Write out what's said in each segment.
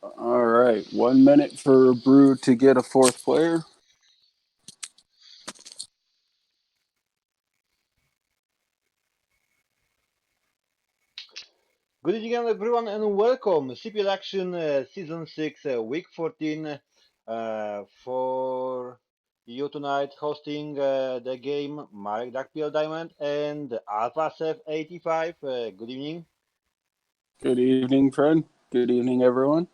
All right, 1 minute for Brew to get a fourth player. Good evening, everyone, and welcome. CPL Action Season 6, Week 14. For you tonight, hosting the game, Marek Dakpiel Diamond and Alpha Sef 85. Good evening. Good evening, friend. Good evening, everyone.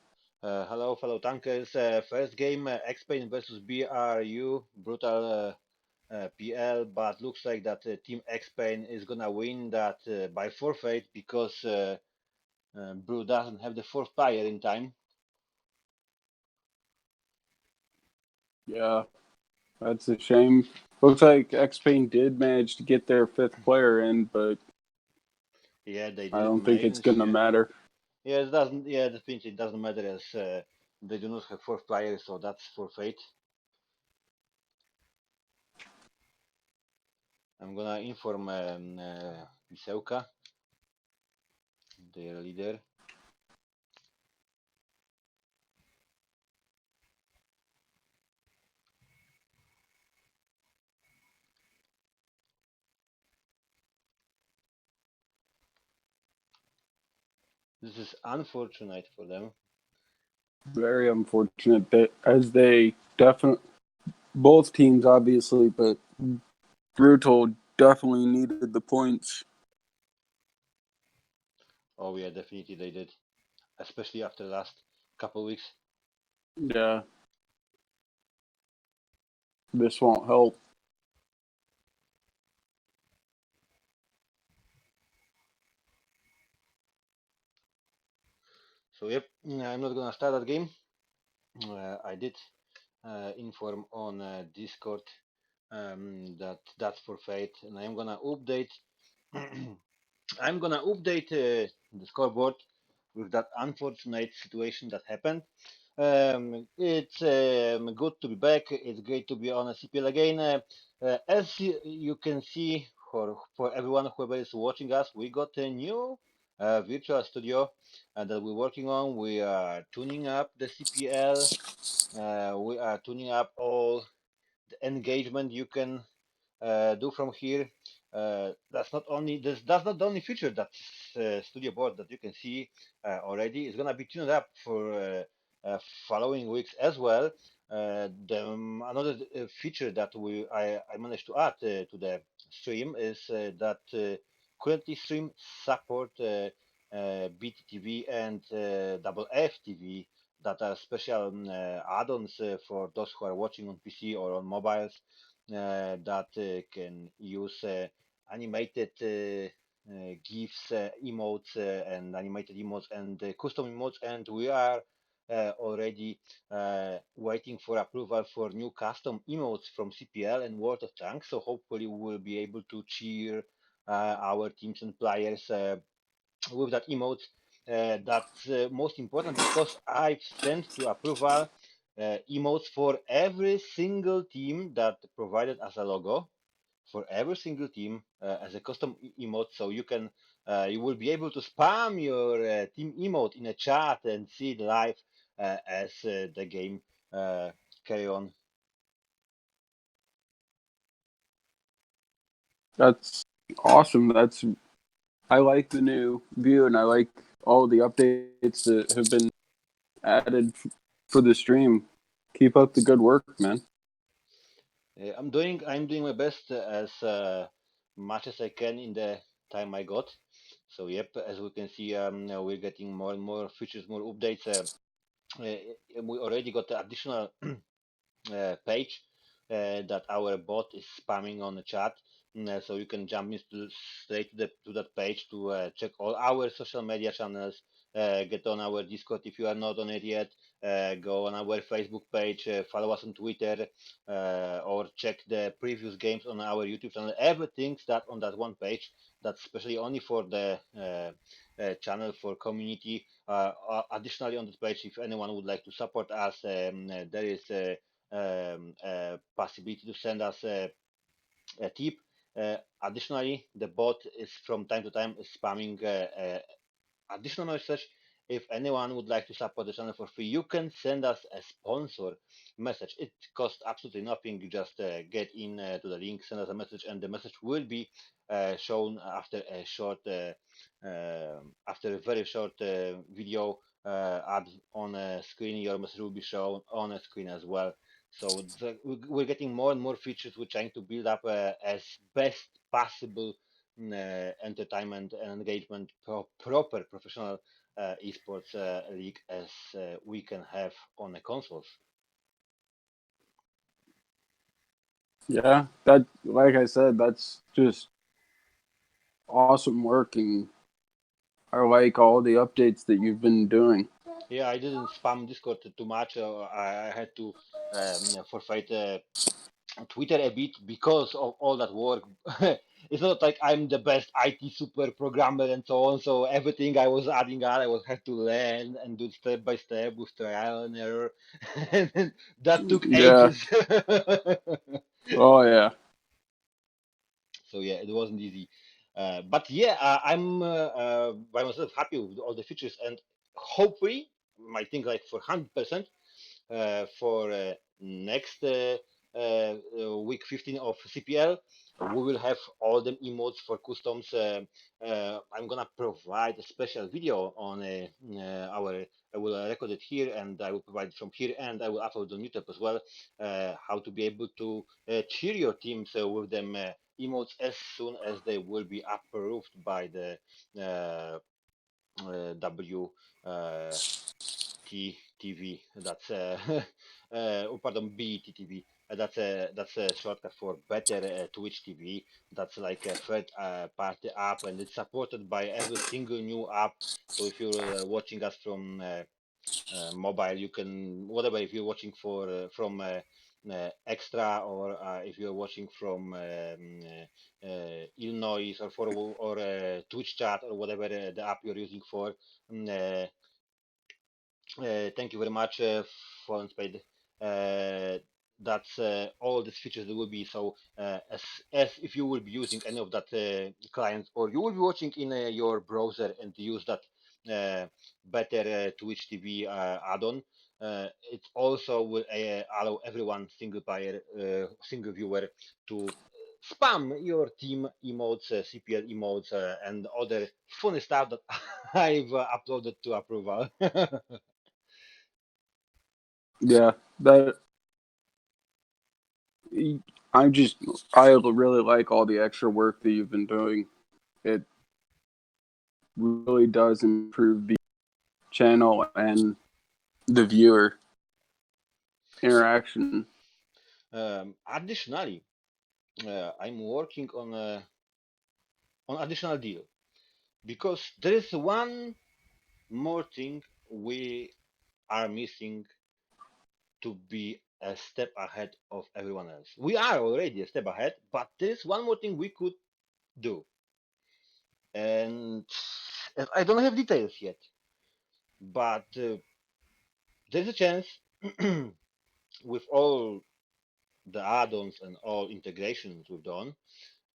Hello, fellow tankers. First game, X-Pain versus BRU, brutal PL, but looks like that Team X-Pain is gonna win that by forfeit because Brew doesn't have the fourth player in time. Yeah, that's a shame. Looks like X Pain did manage to get their fifth player in, but Yeah, they I didn't don't think it's manage. gonna matter. Yeah, it doesn't. Yeah, definitely it doesn't matter as they do not have fourth player, so that's forfeit. I'm gonna inform Pisełka, their leader. This is unfortunate for them. Very unfortunate that as they definitely both teams obviously, but Brutal definitely needed the points. Oh yeah, definitely they did, especially after the last couple weeks. Yeah, this won't help. So yep, I'm not gonna start that game. I did inform on Discord that that's forfeit, and I'm gonna update. I'm gonna update the scoreboard with that unfortunate situation that happened. It's good to be back. It's great to be on a CPL again. As you can see, for everyone whoever is watching us, we got a new virtual studio that we're working on. We are tuning up the CPL. We are tuning up all the engagement you can do from here. That's not the only feature that Studio Board that you can see already. It's gonna be tuned up for following weeks as well. Another feature that I managed to add to the stream is that currently stream support BTTV and double FTV that are special add-ons for those who are watching on PC or on mobiles that can use animated GIFs, emotes, and animated emotes and custom emotes. And we are already waiting for approval for new custom emotes from CPL and World of Tanks. So hopefully we will be able to cheer our teams and players with that emote. That's most important because I've sent to approval emotes for every single team that provided as a logo for every single team as a custom emote, so you will be able to spam your team emote in a chat and see it live as the game carry on. That's awesome. I like the new view and I like all the updates that have been added for the stream. Keep up the good work, man. I'm doing my best as much as I can in the time I got. So yep, as we can see, we're getting more and more features, more updates. We already got the additional page that our bot is spamming on the chat. So you can jump into straight to that page to check all our social media channels. Get on our Discord if you are not on it yet. Go on our Facebook page, follow us on Twitter, or check the previous games on our YouTube channel. Everything's that on that one page. That's especially only for the channel for community. Additionally, on this page, if anyone would like to support us, there is possibility to send us a tip. Additionally, the bot is from time to time spamming additional message if anyone would like to support the channel for free, you can send us a sponsor message. It costs absolutely nothing. You just get in to the link, send us a message, and the message will be shown after a very short video ad on a screen. Your message will be shown on a screen as well. So we're getting more and more features. We're trying to build up as best possible entertainment and engagement, proper professional esports league as we can have on the consoles. Yeah, that like I said, that's just awesome work, and I like all the updates that you've been doing. Yeah, I didn't spam Discord too much. I had to forfeit Twitter a bit because of all that work. It's not like I'm the best IT super programmer and so on. So everything I was adding on, I was had to learn and do step by step with trial and error, and that took Yeah. ages. Oh yeah. So yeah, it wasn't easy. But yeah, I'm by myself happy with all the features, and hopefully, I think like for 100%, for next week 15 of CPL. We will have all the emotes for customs. I'm gonna provide a special video on our. I will record it here, and I will provide it from here, and I will upload on YouTube as well. How to be able to cheer your teams with them emotes as soon as they will be approved by the W. TV. That's oh, pardon, BTTV. That's a shortcut for better Twitch TV. That's like a third party app, and it's supported by every single new app. So if you're watching us from mobile, you can whatever. If you're watching for from Extra, or if you're watching from Illinois, or Twitch chat, or whatever the app you're using for. mm, uh, thank you very much, for Spade. Uh, that's all these features that will be. So as if you will be using any of that client, or you will be watching in your browser and use that better Twitch TV add-on. It also will allow everyone, single player, single viewer, to spam your team emotes, CPL emotes, and other funny stuff that I've uploaded to approval. Yeah. That I'm just I really like all the extra work that you've been doing. It really does improve the channel and the viewer interaction. Additionally, I'm working on additional deal because there is one more thing we are missing to be a step ahead of everyone else. We are already a step ahead, but there is one more thing we could do, and I don't have details yet, but there's a chance with all the add-ons and all integrations we've done,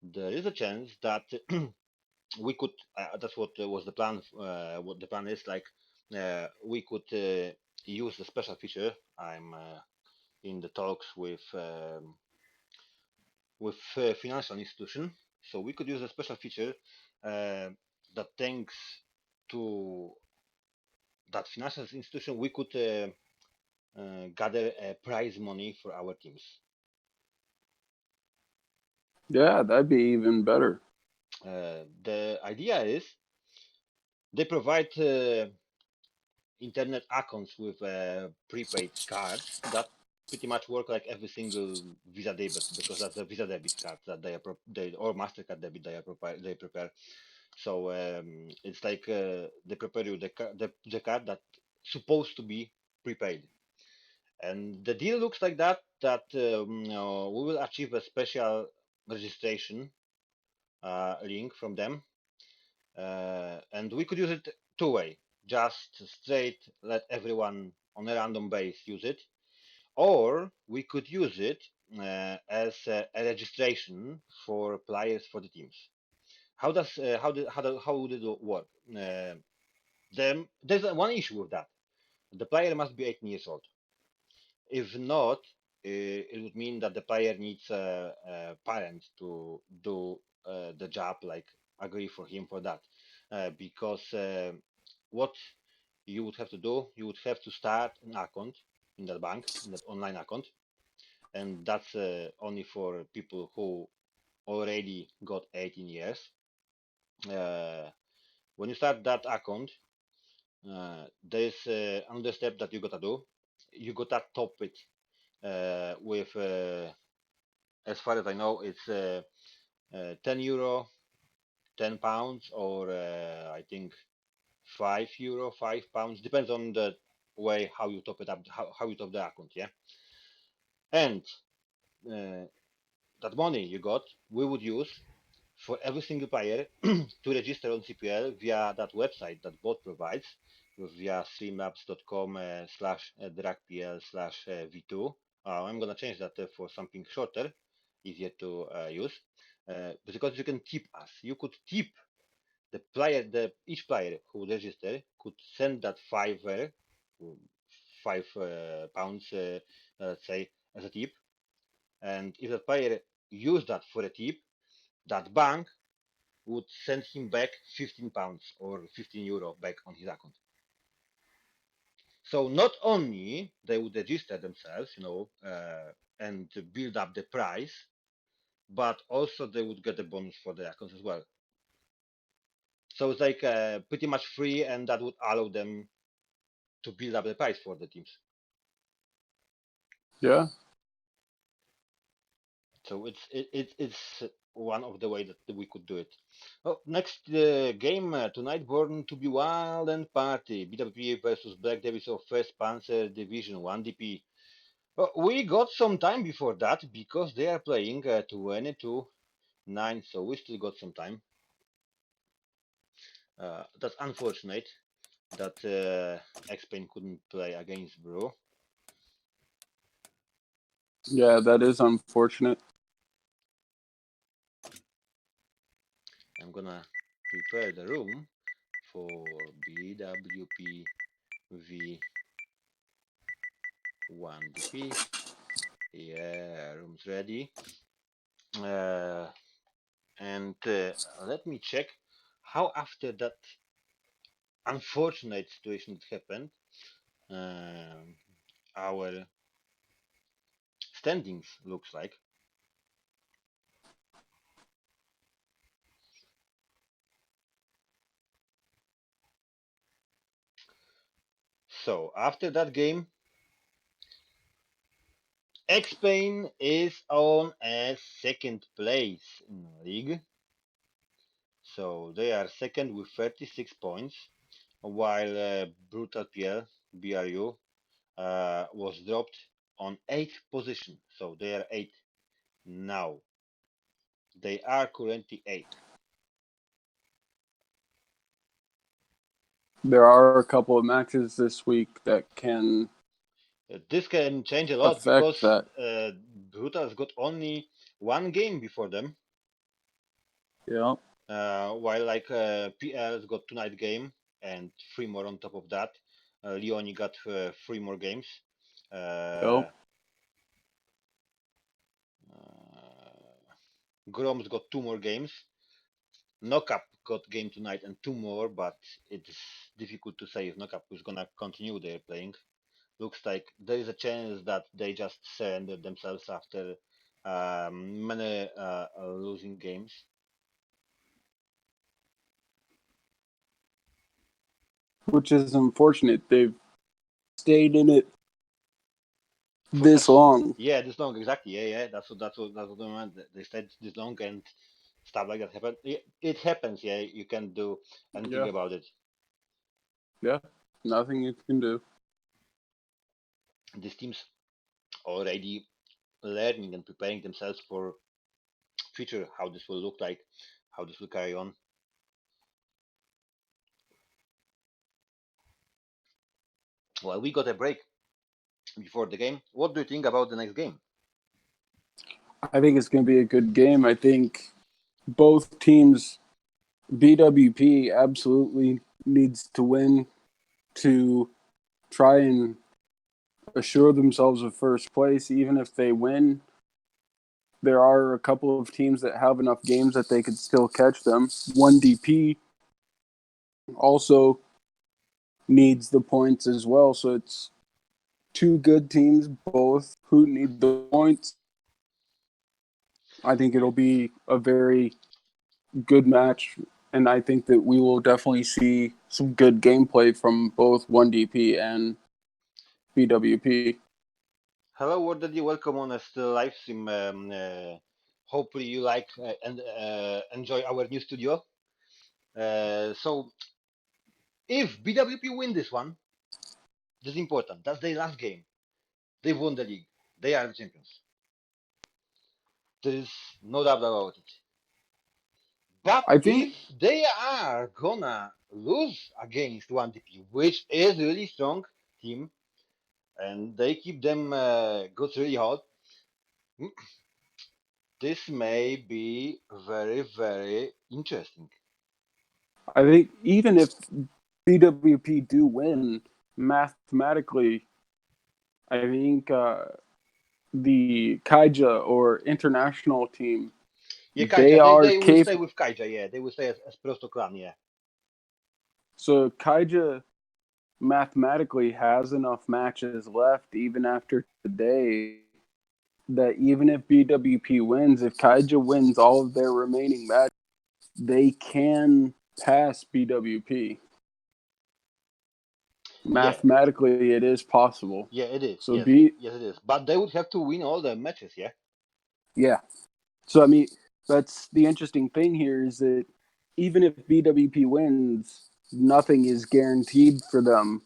there is a chance that we could that's what was the plan what the plan is like we could use the special feature. I'm in the talks with financial institution, so we could use a special feature uh, that thanks to that financial institution we could gather prize money for our teams. Yeah, that'd be even better. The idea is they provide internet accounts with prepaid cards that pretty much work like every single Visa debit, because that's a Visa debit card that they or Mastercard debit they prepare. So it's like they prepare you the card that supposed to be prepaid, and the deal looks like that we will achieve a special registration link from them, and we could use it two-way, just straight let everyone on a random base use it, or we could use it as a registration for players for the teams. How would it work? There's one issue with that. The player must be 18 years old. If not, it would mean that the player needs a parent to do the job, like agree for him for that. Because what you would have to do, you would have to start an account in that bank, in that online account, and that's only for people who already got 18 years. Uh, when you start that account, there's another step that you gotta do. You gotta top it with, as far as I know, it's €10, £10, or I think €5, £5. Depends on the way how you top it up, how you top the account, yeah. And uh, that money you got, we would use for every single player to register on CPL via that website that bot provides, via streamlabs.com slash dragpl slash v2. I'm gonna change that for something shorter, easier to use, because you can tip us. You could tip the player, each player who register could send that £5, let's say, as a tip. And if the player used that for a tip, that bank would send him back £15 or €15 back on his account. So not only they would register themselves, and build up the price, but also they would get a bonus for the accounts as well. So it's like pretty much free, and that would allow them to build up the price for the teams. Yeah. So it's one of the way that we could do it. Oh, next game tonight, Born to be Wild and Party, BWP versus Black Devils of First Panzer Division 1 DP. We got some time before that because they are playing 22-9, so we still got some time. That's unfortunate that X-Pain couldn't play against Bro. Yeah, that is unfortunate. I'm gonna prepare the room for BWP V1DP. Yeah, room's ready. And let me check how, after that unfortunate situation that happened, our standings looks like. So after that game, X-Pain is on a second place in the league. So they are second with 36 points, while Brutal PL BRU was dropped on 8th position. So they are 8th now. They are currently 8th. There are a couple of matches this week that can This can change a lot affect because that. Brutal's got only one game before them, Yeah. while like PL's got tonight game and three more on top of that. Leone got three more games. Uh, Yep. Grom's got two more games. Knockup got game tonight and two more, but it's difficult to say if Knockup is gonna continue their playing. Looks like there is a chance that they just surrendered themselves after many losing games. Which is unfortunate. They've stayed in it For this such, long. yeah, this long, exactly, yeah, that's what I meant. They stayed this long, and stuff like that happened. It happens, yeah. You can't do anything Yeah. about it. Yeah. Nothing you can do. These teams already learning and preparing themselves for future, how this will look like, how this will carry on. Well, we got a break before the game. What do you think about the next game? I think it's going to be a good game. I think both teams, BWP absolutely needs to win to try and assure themselves of first place. Even if they win, there are a couple of teams that have enough games that they could still catch them. 1DP also needs the points as well. So it's two good teams, both who need the points. I think Yeah. it'll be a very good match, and I think that we will definitely see some good gameplay from both 1DP and BWP. Hello, what did you welcome on us the live stream? Hopefully you like and enjoy our new studio. So if BWP win this one, this is important. That's their last game. They've won the league. They are the champions. There is no doubt about it. But I think if they are gonna lose against 1DP, which is really strong team, and they keep them good really hard, this may be very, very interesting. I think even if BWP do win mathematically, I think the Kaija or international team, Yeah, they Kaija, are they will stay capable. with Kaija, yeah. They will stay as Prosto clan, yeah. So Kaija mathematically has enough matches left even after today that even if BWP wins, if Kaija wins all of their remaining matches, they can pass BWP. Yeah, Mathematically, it is possible. yeah, it is. So Yes, B, yes, it is. But they would have to win all the matches, yeah. yeah. So I mean, that's the interesting thing here is that even if BWP wins, nothing is guaranteed for them.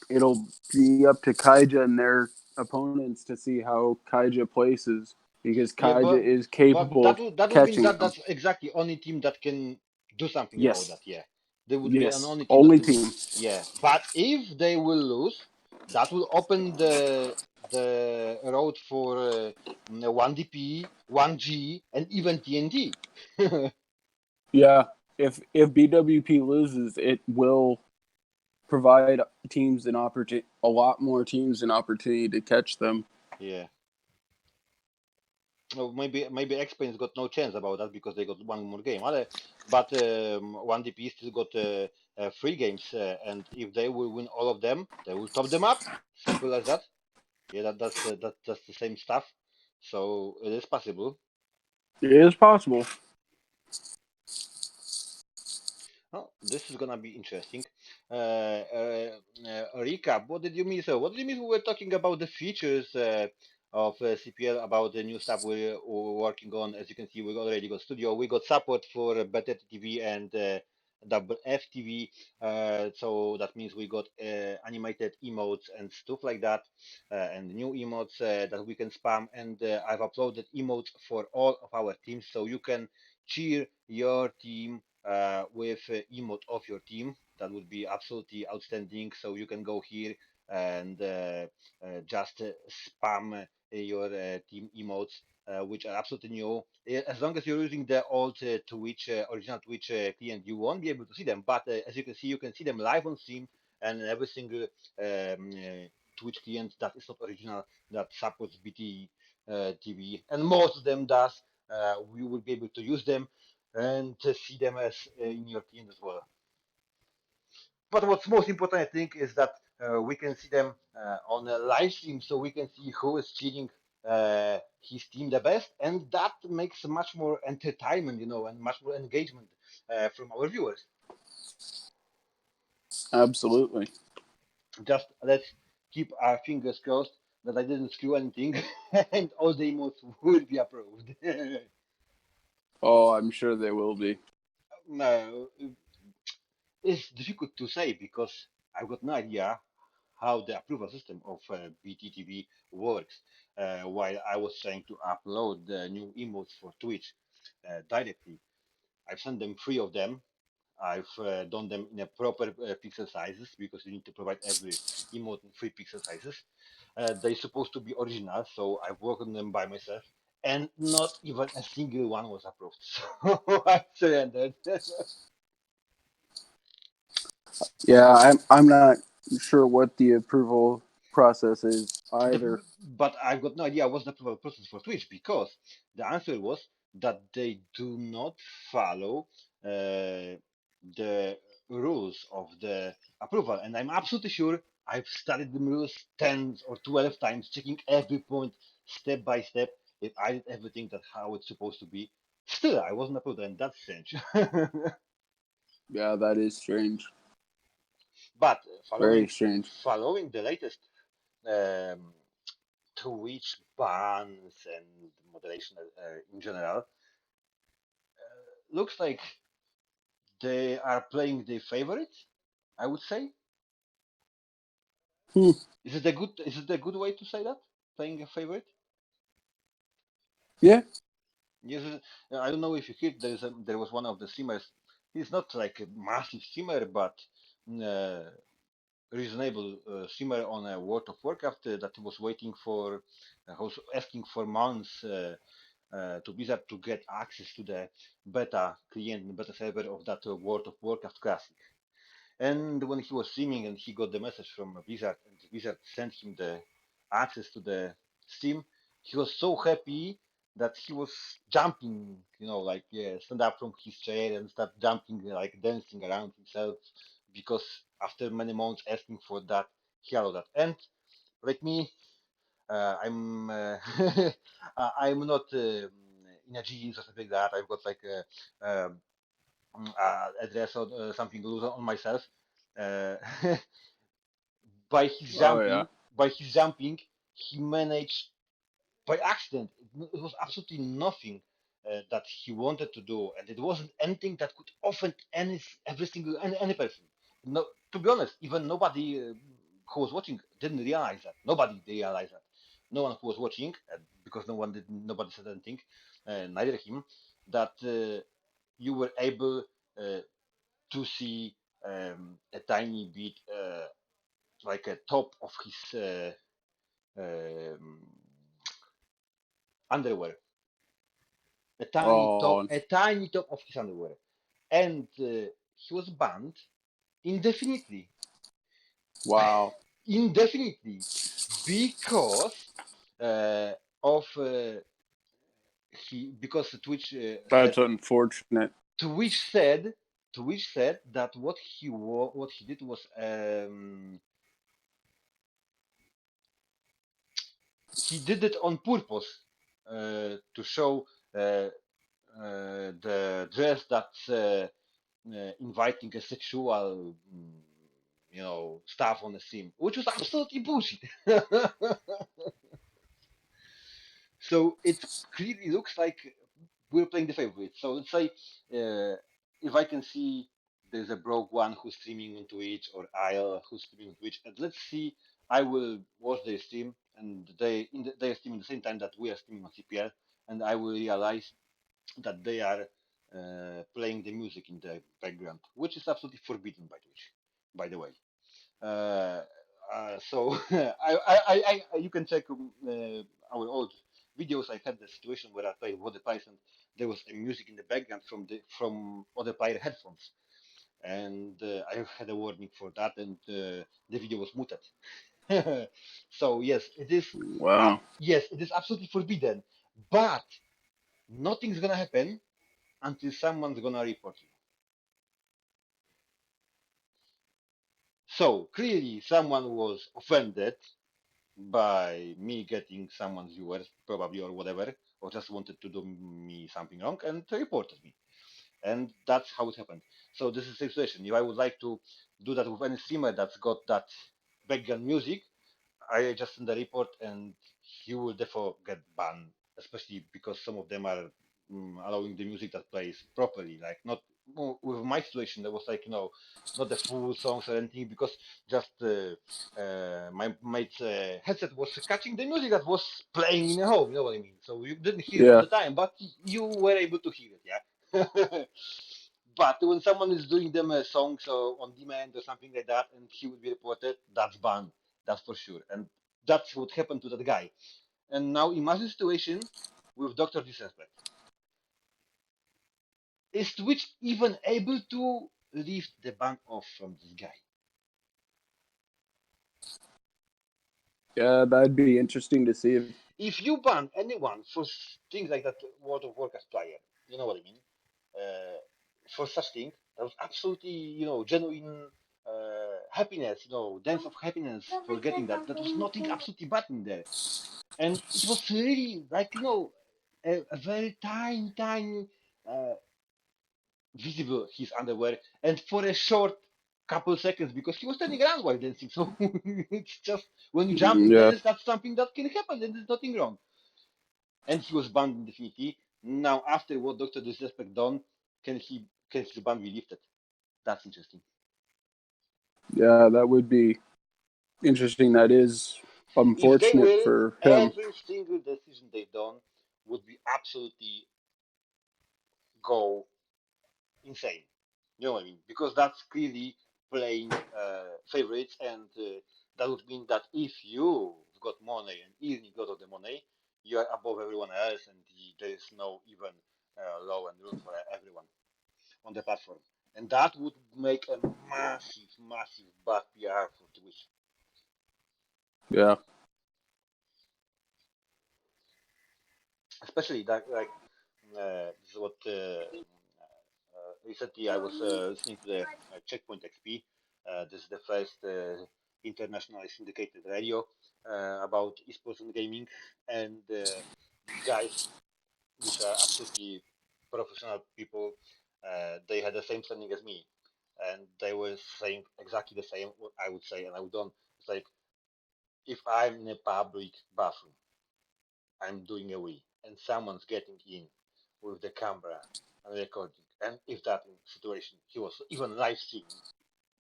It'll be up to Kaija and their opponents to see how Kaija places because Yeah, Kaija is but capable that of would mean catching that them. that's exactly only team that can do something about Yes, that. Yeah, they would be an yes, only team that only can do. team. Yeah, but if they will lose, that will open the road for 1DP, 1G, and even TNT. Yeah, if BWP loses, it will provide teams an opportunity, a lot more teams an opportunity to catch them. Yeah. Oh, maybe X Pain's got no chance about that because they got one more game. But 1DP still got three games, and if they will win all of them, they will top them up. Simple as that. Yeah, that's the same stuff. So it is possible. It is possible. Oh, this is gonna be interesting. Recap. What did you mean? So, what did you mean? We were talking about the features of CPL, about the new stuff we're working on. As you can see, we already got studio. We got support for Better TV and FTV. So that means we got animated emotes and stuff like that, and new emotes that we can spam. And I've uploaded emotes for all of our teams, so you can cheer your team with emote of your team. That would be absolutely outstanding. So you can go here and just spam your team emotes, which are absolutely new. As long as you're using the old Twitch, original Twitch client, you won't be able to see them. But as you can see them live on stream, and every single Twitch client that is not original that supports BT TV, and most of them does. We will be able to use them and see them as in your team as well. But what's most important, I think, is that we can see them on a live stream, so we can see who is cheating his team the best, and that makes much more entertainment, and much more engagement from our viewers. Absolutely. Just let's keep our fingers crossed that I didn't screw anything, and all the emotes will be approved. Oh, I'm sure they will be. No, it's difficult to say because I've got no idea how the approval system of BTTV works. While I was trying to upload the new emotes for Twitch directly, I've sent them three of them. I've done them in a proper pixel sizes because you need to provide every emote in three pixel sizes. They're supposed to be original, so I've worked on them by myself, and not even a single one was approved. So I surrendered. Yeah, I'm not sure what the approval process is either. But I've got no idea what's the approval process for Twitch because the answer was that they do not follow the rules of the approval, and I'm absolutely sure I've studied the rules 10 or 12 times, checking every point step by step. If I did everything that how it's supposed to be, still I wasn't approved, and that's strange. Yeah, that is strange. But Very following strange. following the latest um, Twitch bans and moderation in general, looks like they are playing their favorite. I would say. Hmm. Is it a good way to say that? Playing a favorite? Yeah. Yes. I don't know if you heard. There was one of the streamers. He's not like a massive streamer, but uh, reasonable streamer on a World of Warcraft that was waiting for, was asking for months to Blizzard to get access to the beta client, beta server of that World of Warcraft classic. And when he was streaming and he got the message from Blizzard and Blizzard sent him the access to the Steam, he was so happy that he was jumping, like yeah, stand up from his chair and start jumping, like dancing around himself, because after many months asking for that, he allowed that. And like me, I'm not in a jeans or something like that. I've got like a address or something loose on myself. Uh, by his Oh yeah. jumping, by his jumping, he managed by accident. It was absolutely nothing that he wanted to do, and it wasn't anything that could offend every single any person. No, to be honest, even nobody who was watching didn't realize that. Nobody realized that. No one who was watching, because nobody said anything, neither him, that you were able uh, to see a tiny bit, like a top of his um, underwear, Oh a tiny top of his underwear, and he was banned indefinitely, wow. indefinitely, because uh, of he because Twitch said That's unfortunate. Twitch said Twitch said that what he did was he did it on purpose to show the dress that's inviting a sexual, stuff on the scene, which was absolutely bullshit. So it clearly looks like we're playing the favorite. So let's say if I can see there's a broke one who's streaming on Twitch or Isle who's streaming on Twitch, and let's see, I will watch their stream and they are streaming at the same time that we are streaming on CPL, and I will realize that they are playing the music in the background, which is absolutely forbidden by Twitch, by the way. Uh, so you can check our old videos. I had the situation where I played Water Pies and there was a music in the background from other player headphones, and I had a warning for that, and the video was muted. So yes, it is. Wow. Yes, it is absolutely forbidden, but nothing's gonna happen until someone's gonna report you. So clearly, someone was offended by me getting someone's viewers, probably or whatever, or just wanted to do me something wrong and reported me. And that's how it happened. So this is the situation. If I would like to do that with any streamer that's got that background music, I just send a report and he will therefore get banned, especially because some of them are allowing the music that plays properly. Like not with my situation, there was like not the full songs or anything because just my mate's headset was catching the music that was playing in the home. You know what I mean? So you didn't hear it all Yeah. the time, but you were able to hear it. Yeah. But when someone is doing them songs on demand or something like that, and he would be reported, that's banned. That's for sure. And that's what happened to that guy. And now imagine the situation with Dr. Disrespect. Is Twitch even able to lift the ban off from this guy. Yeah, that'd be interesting to see. If you ban anyone for things like that World of Warcraft player, you know what I mean? For such thing, that was absolutely, genuine happiness, dance of happiness for getting that. That was nothing absolutely bad in there. And it was really like, a very tiny, tiny uh, visible his underwear, and for a short couple seconds because he was turning around while dancing. So it's just when you jump and Yeah, dance, that's something that can happen, and there's nothing wrong. And he was banned indefinitely. Now, after what Doctor Disrespect done, can his ban be lifted? That's interesting. yeah, that would be interesting. That is If they unfortunate will, for him. every single decision they done would be absolutely go insane. You know what I mean? Because that's clearly playing favorites, and that would mean that if you've got money and earning a lot of the money, you are above everyone else, and there is no even law and rule for everyone on the platform. And that would make a massive, massive bad PR for Twitch. Yeah. Especially that, like, this is what recently I was listening to the Checkpoint XP. This is the first internationally syndicated radio about esports and gaming, and these guys, which are absolutely professional people, they had the same standing as me, and they were saying exactly the same. What I would say, and I would done. It's like if I'm in a public bathroom, I'm doing a wee, and someone's getting in with the camera and recording, and if that situation he was even live streaming,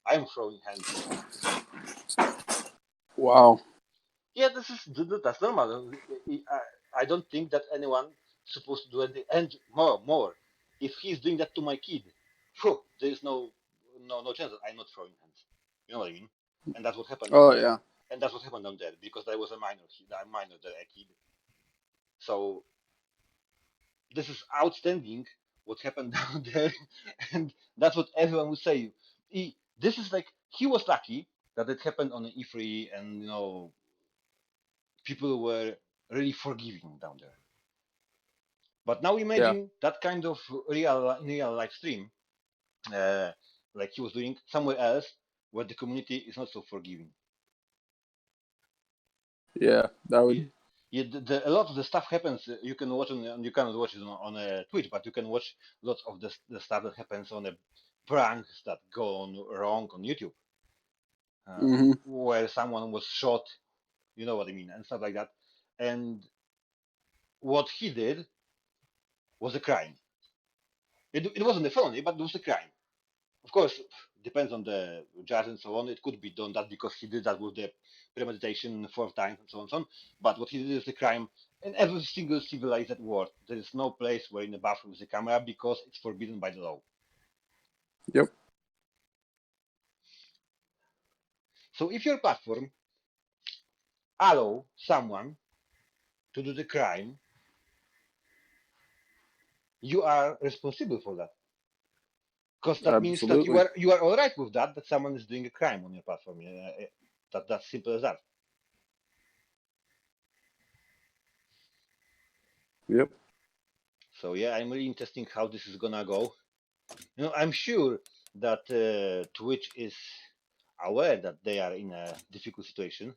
I'm throwing hands. Wow. Yeah, that's normal. I don't think that anyone supposed to do anything. And more, if he's doing that to my kid, phew, there is no chance that I'm not throwing hands. You know what I mean? And that's what happened down Oh there. yeah. And that's what happened down there because there was a minor there, a kid. So this is outstanding what happened down there, and that's what everyone would say. This is like he was lucky that it happened on an E3, and people were really forgiving down there. But now Yeah. imagine that kind of real life stream, uh, like he was doing somewhere else, where the community is not so forgiving. Yeah. That Yeah, would. yeah, a lot of the stuff happens. You can watch you cannot watch it on Twitch, but you can watch lots of the stuff that happens on the pranks that go on wrong on YouTube, Hmm. where someone was shot, you know what I mean, and stuff like that. And what he did was a crime. It wasn't a felony, but it was a crime. Of course, depends on the judge and so on. It could be done that because he did that with the premeditation 4 times and so on and so on. But what he did is a crime in every single civilized world. There is no place where in the bathroom is a camera because it's forbidden by the law. Yep. So if your platform allow someone to do the crime, you are responsible for that. Because that means that you Absolutely. are all right with that. That someone is doing a crime on your platform. That's simple as that. Yep. So yeah, I'm really interested how this is gonna go. I'm sure that Twitch is aware that they are in a difficult situation.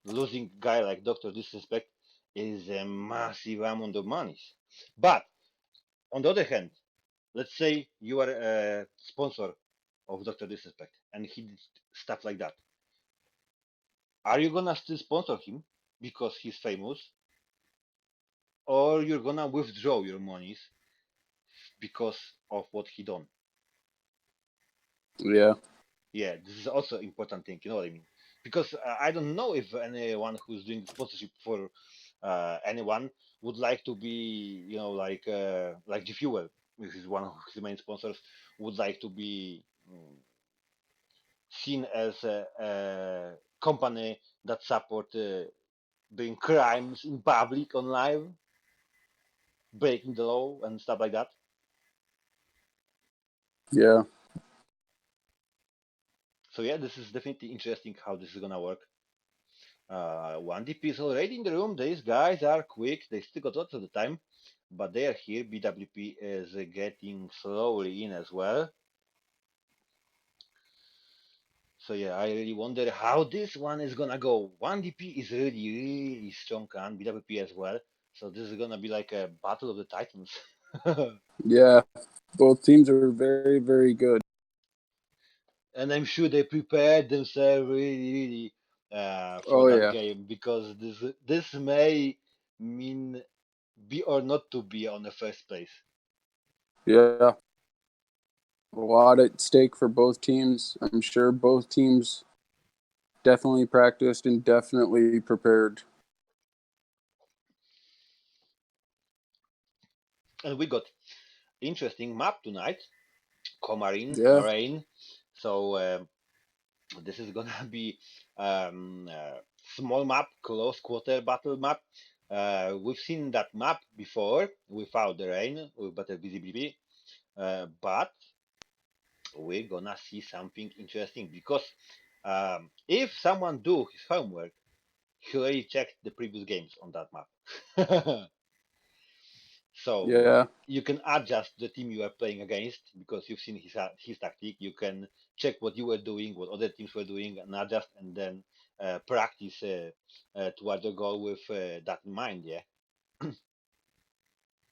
Losing a guy like Doctor Disrespect is a massive amount of money. But on the other hand, let's say you are a sponsor of Doctor Disrespect and he did stuff like that. Are you gonna still sponsor him because he's famous, or you're gonna withdraw your monies because of what he done? Yeah. Yeah, this is also important thing. You know what I mean? Because I don't know if anyone who's doing sponsorship for anyone would like to be, like the Fuel, which is one of his main sponsors, would like to be seen as a company that support doing crimes in public on live, breaking the law and stuff like that. Yeah. So yeah, this is definitely interesting how this is gonna work. One DP is already in the room. These guys are quick. They still got lots of the time, but they are here. BWP is getting slowly in as well. So yeah, I really wonder how this one is gonna go. One DP is really, really strong, and BWP as well. So this is gonna be like a battle of the titans. Yeah. Both teams are very, very good. And I'm sure they prepared themselves really, really for Oh, that yeah. game because this may mean be or not to be on the first place. Yeah. A lot at stake for both teams. I'm sure both teams definitely practiced and definitely prepared. And we got interesting map tonight, Comarin, Yeah. Rain. So this is gonna be small map, close quarter battle map. We've seen that map before without the rain, with better visibility, but we're gonna see something interesting because if someone do his homework, he already checked the previous games on that map. So Yeah. you can adjust the team you are playing against because you've seen his tactic. You can check what you were doing, what other teams were doing, and adjust, and then practice toward the goal with that in mind. Yeah.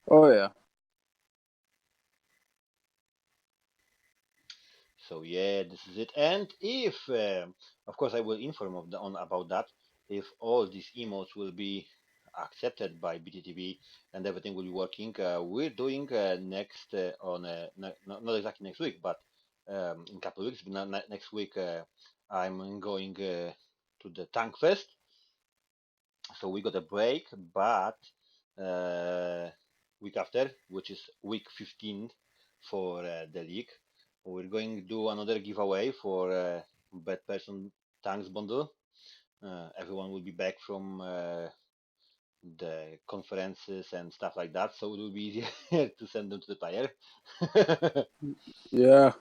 Oh, yeah. So yeah, this is it. And if, of course, I will inform on about that. If all these emotes will be accepted by BTTV and everything will be working, we're doing next on not exactly next week, but in a couple of weeks. Next week, I'm going to the Tank Fest, so we got a break, but uh, week after, which is week 15 for the league, we're going to do another giveaway for bad person tanks bundle. Everyone will be back from the conferences and stuff like that, so it will be easier to send them to the player. Yeah.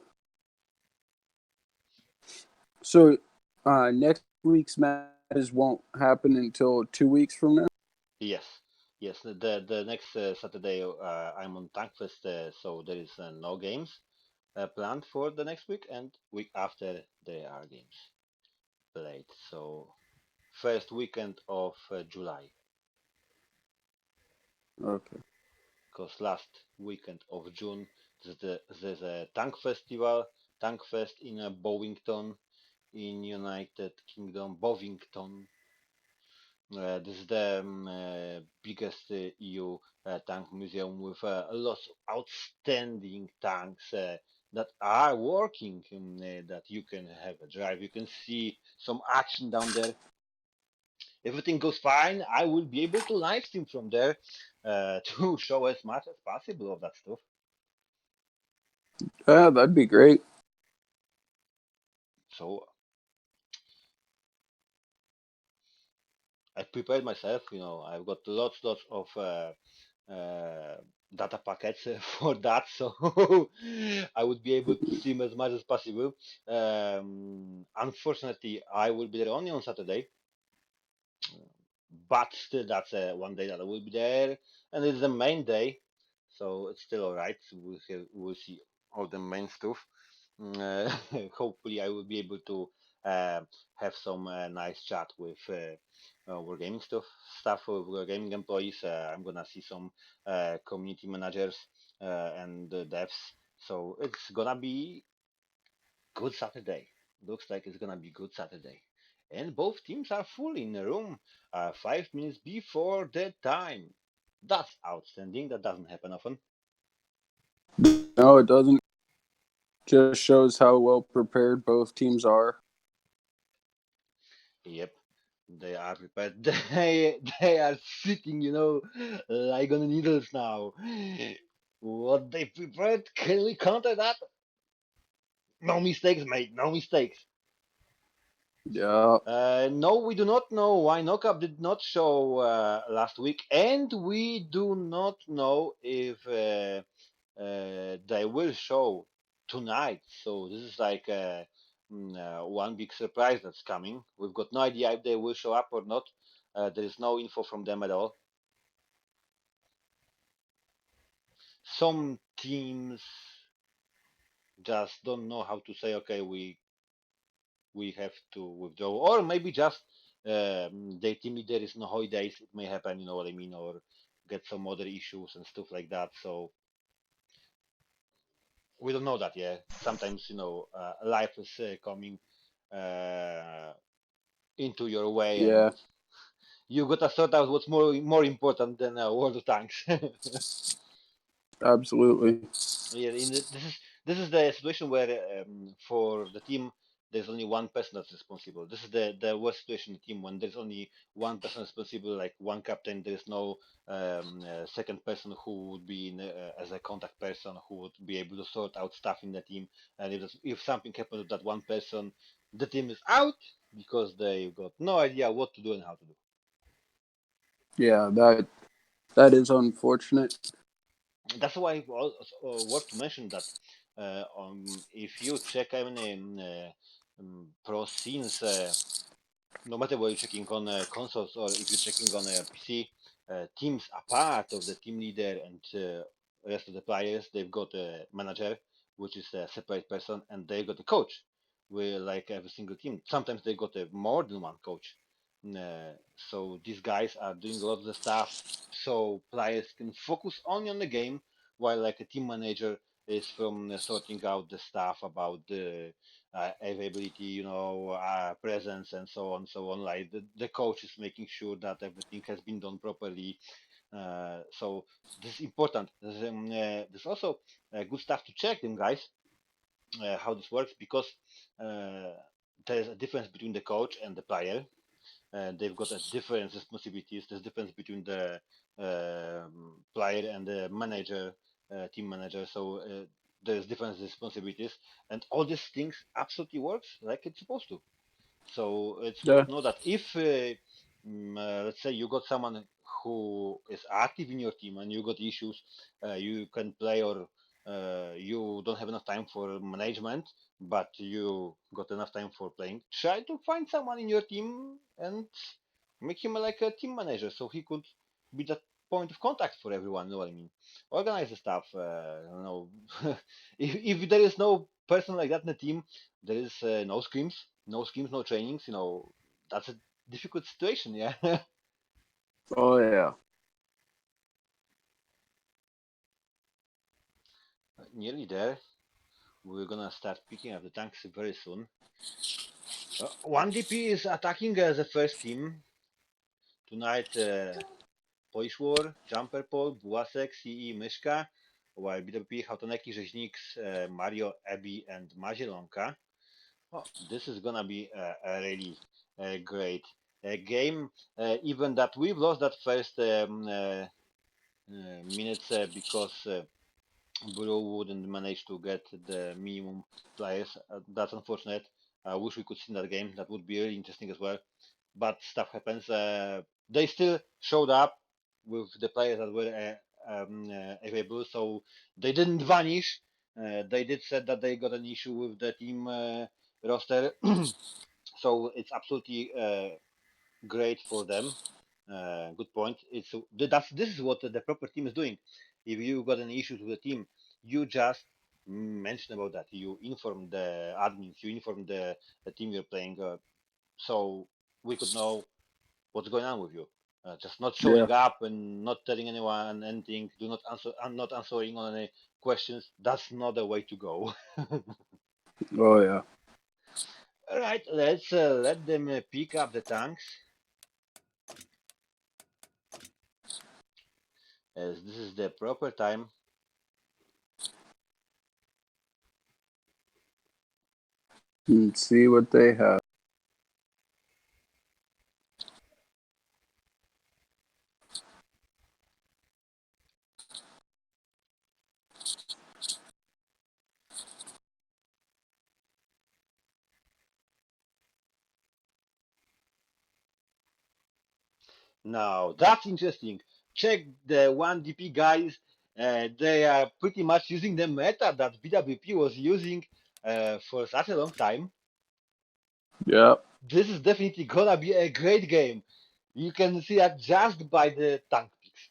So next week's matches won't happen until 2 weeks from now. Yes, yes. The next Saturday I'm on Tankfest, so there is no games planned for the next week, and week after there are games played. So first weekend of July, Okay. because last weekend of June there's a Tank Festival, Tank Fest in Bovington, in United Kingdom, Bovington. This is the biggest EU tank museum with lots of outstanding tanks that are working, that you can have a drive. You can see some action down there. Everything goes fine. I will be able to live stream from there to show as much as possible of that stuff. Yeah, that'd be great. So I prepared myself. I've got lots of data packets for that, so I would be able to stream as much as possible. Unfortunately, I will be there only on Saturday, but still, that's one day that I will be there, and it's the main day, so it's still all right. We'll see all the main stuff. Hopefully, I will be able to have some nice chat with wargaming stuff with wargaming employees. I'm gonna see some community managers and devs. So it's gonna be good Saturday. Looks like it's gonna be good Saturday. And both teams are full in the room 5 minutes before the time. That's outstanding. That doesn't happen often. No, it doesn't. Just shows how well prepared both teams are. Yep, they are prepared. They are sitting, like on needles now. What they prepared? Can we counter that? No mistakes, mate. No mistakes. Yeah. No, we do not know why Knockup did not show last week, and we do not know if they will show. tonight. So this is like one big surprise that's coming. We've got no idea if they will show up or not. There is no info from them at all. Some teams just don't know how to say, okay, we have to withdraw, or maybe just their team leader is on holidays. It may happen, you know what I mean, or get some other issues and stuff like that. So we don't know that yet. Sometimes, life is coming uh, into your way, and Yeah, you gotta sort out what's more important than World of Tanks. absolutely. Yeah, this is the situation where for the team there's only one person that's responsible. This is the worst situation in the team when there's only one person responsible, like one captain. There's no second person who would be as a contact person who would be able to sort out stuff in the team. And if something happens to that one person, the team is out because they've got no idea what to do and how to do. Yeah, that is unfortunate. That's why it's also worth to mention that if you check any pro scenes, no matter whether you're checking on consoles or if you're checking on a PC, teams are part of the team leader and rest of the players. They've got a manager, which is a separate person, and they've got a coach. With like every single team, sometimes they got more than one coach. So these guys are doing a lot of the stuff, so players can focus only on the game, while like a team manager is from sorting out the stuff about the availability, presence, and so on. Like the coach is making sure that everything has been done properly. So this is important. There's also good stuff to check them guys how this works because uh, there's a difference between the coach and the player. They've got a different responsibilities. There's difference between the player and the manager, team manager. So there's different responsibilities, and all these things absolutely works like it's supposed to. So it's good Yeah, to know that if, let's say, you got someone who is active in your team and you got issues, you can play or you don't have enough time for management, but you got enough time for playing, try to find someone in your team and make him like a team manager so he could be that point of contact for everyone. You know what I mean? Organize the stuff. If there is no person like that in the team, there is no schemes, no trainings. That's a difficult situation. Yeah, oh yeah. nearly there. We're gonna start picking up the tanks very soon. One DP is attacking the first team tonight. Polish War, Jumper Paul, Błasek, CE, Myszka, while BWP, Hautoneki, Rzeźniks, Mario, Abby, and Mazielonka. Oh, this is gonna be a really great game. Even that we've lost that first minutes because Bro wouldn't manage to get the minimum players. That's unfortunate. I wish we could see that game. That would be really interesting as well. But stuff happens. They still showed up with the players that were available, so they didn't vanish. They did said that they got an issue with the team roster, so it's absolutely great for them. Good point. This is what the proper team is doing. If you got any issues with the team, you just mention about that. You inform the admins. You inform the team you're playing, so we could know what's going on with you. Just not Yeah, showing up and not telling anyone anything. Do not answer. I'm not answering on any questions. That's not the way to go. oh yeah. All right, let's let them pick up the tanks, as this is the proper time. And see what they have. Now that's interesting. Check the one DP guys. They are pretty much using the meta that BWP was using for such a long time. Yeah. This is definitely gonna be a great game. You can see that just by the tank picks.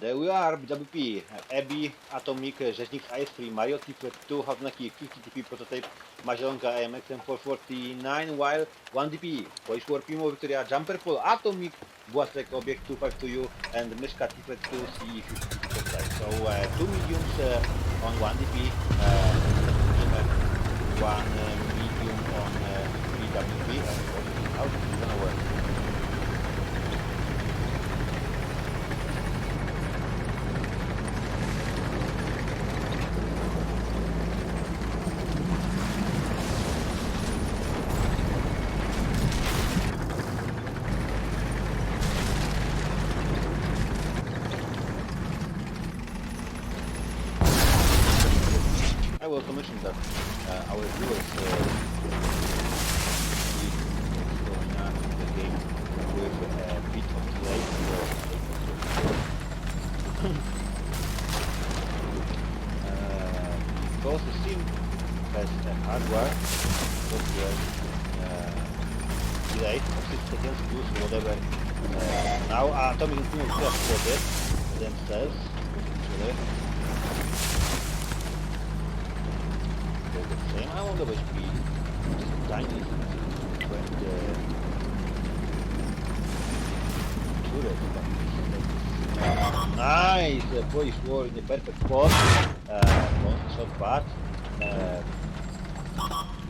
There we are, BWP, Abby, Atomic, Rzeźnik Ice Free, Mario Tiflet 2, Hatunaki 50 TP Prototype, Mazionka AMX M449, while 1 DP, Polish War Primo Victoria, Jumper Pole, Atomic, Błaszczek Object 252, and Myszka Tiflet 2 CE 50 TP Prototype. So 2 mediums on 1 DP, and 1 medium on BWP, and how this is gonna work. I will also mention that our viewers see what's going on in the game with a bit of delay. Because the Steam has a hardware software delay of 6 seconds plus whatever. Now Atomic and Primo just spotted themselves with each other. Same. I wonder which be tiny when the turret. Nice! Polish war in the perfect spot. One shot back.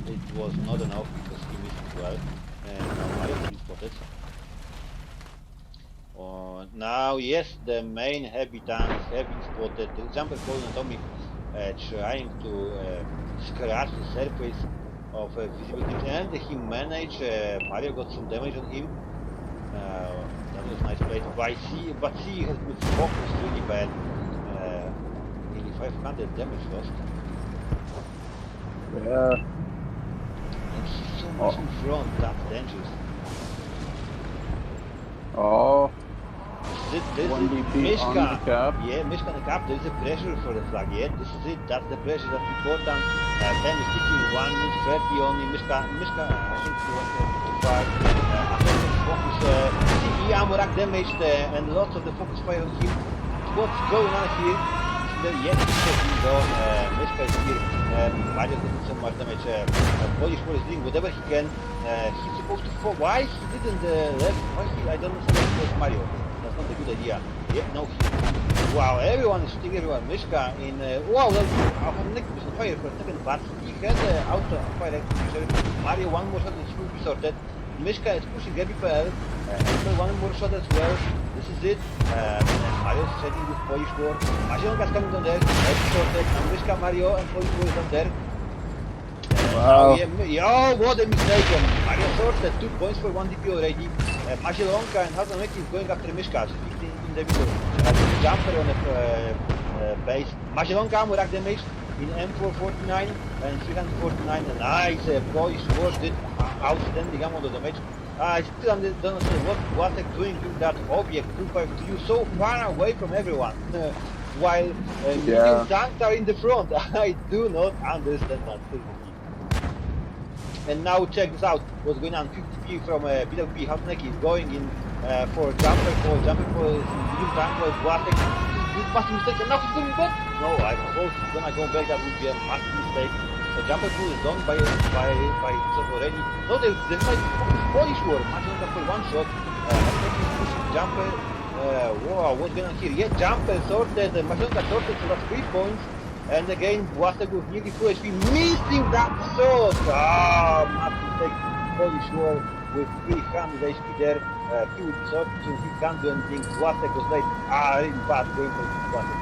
It was not enough because he missed as well. And now Mario will be spotted. Now, yes, the main heavy tanks have been spotted. The jumper calling Atomic trying to scratch the surface of visible things, and he managed. Mario got some damage on him. That was nice play by C, but C has been focused really bad. Nearly 500 damage lost. Yeah. And he's so much in front, that's dangerous. Oh. This 1 is DP Myszka. on the cap. Yeah, Myszka on the cap. There is a pressure for the flag. Yeah, this is it. That's the pressure. That's important. Time is ticking. 1 minute 30 only. Myszka. I think he was 55. After the focus, CE ammo rack damaged and lots of the focus fire on him. What's going on here? Yes, he's taking down. Myszka is here. Mario did so much damage. Polish war is doing whatever he can. He's supposed to fall. Why he didn't left? Why he? I don't understand. It was Mario. That's not a good idea. Yeah, no. Wow, everyone is shooting everyone. Myszka in. Wow, Nick was on fire for a second, but he had auto fire extinguisher. Mario, one more shot and he will be sorted. Myszka is pushing heavy PL. One more shot as well. This is it. Mario is setting with Polish war. Mazionka is coming down there. Sorted. Now Myszka, Mario, and Polish war is down there. Wow. Yeah, what a mistake. Mario sorted 2 points for 1 DP already. Mazionka and Hazanek is going after Myszka, 15 in the middle. Jumper on the base. Mazionka ammo rack damage in M449 and 349. Nice. Polish war did outstanding ammo damage. I still don't understand what they're doing with that object 252 so far away from everyone. While medium tanks are in the front. I do not understand that. And now check this out, what's going on. 50p from BWP. Hatuneki is going in for jumper for medium tank for Błaszczek. This is massive mistake, and now he's going back. No, I suppose he's gonna go back. That would be a massive mistake. The jumper pool is done by himself already. No, they might focus Polish war. Mazionka for 1 shot. Hatuneki is pushing jumper. Wow, what's going on here? Yeah, jumper sorted. Mazionka sorted, so that's 3 points. And again, Błaszczek with nearly full HP, missing that shot! Ah, massive mistake. Polish war with 300 HP there. He would shot, so he can't do anything. Błaszczek was late. Really bad game for Błaszczek.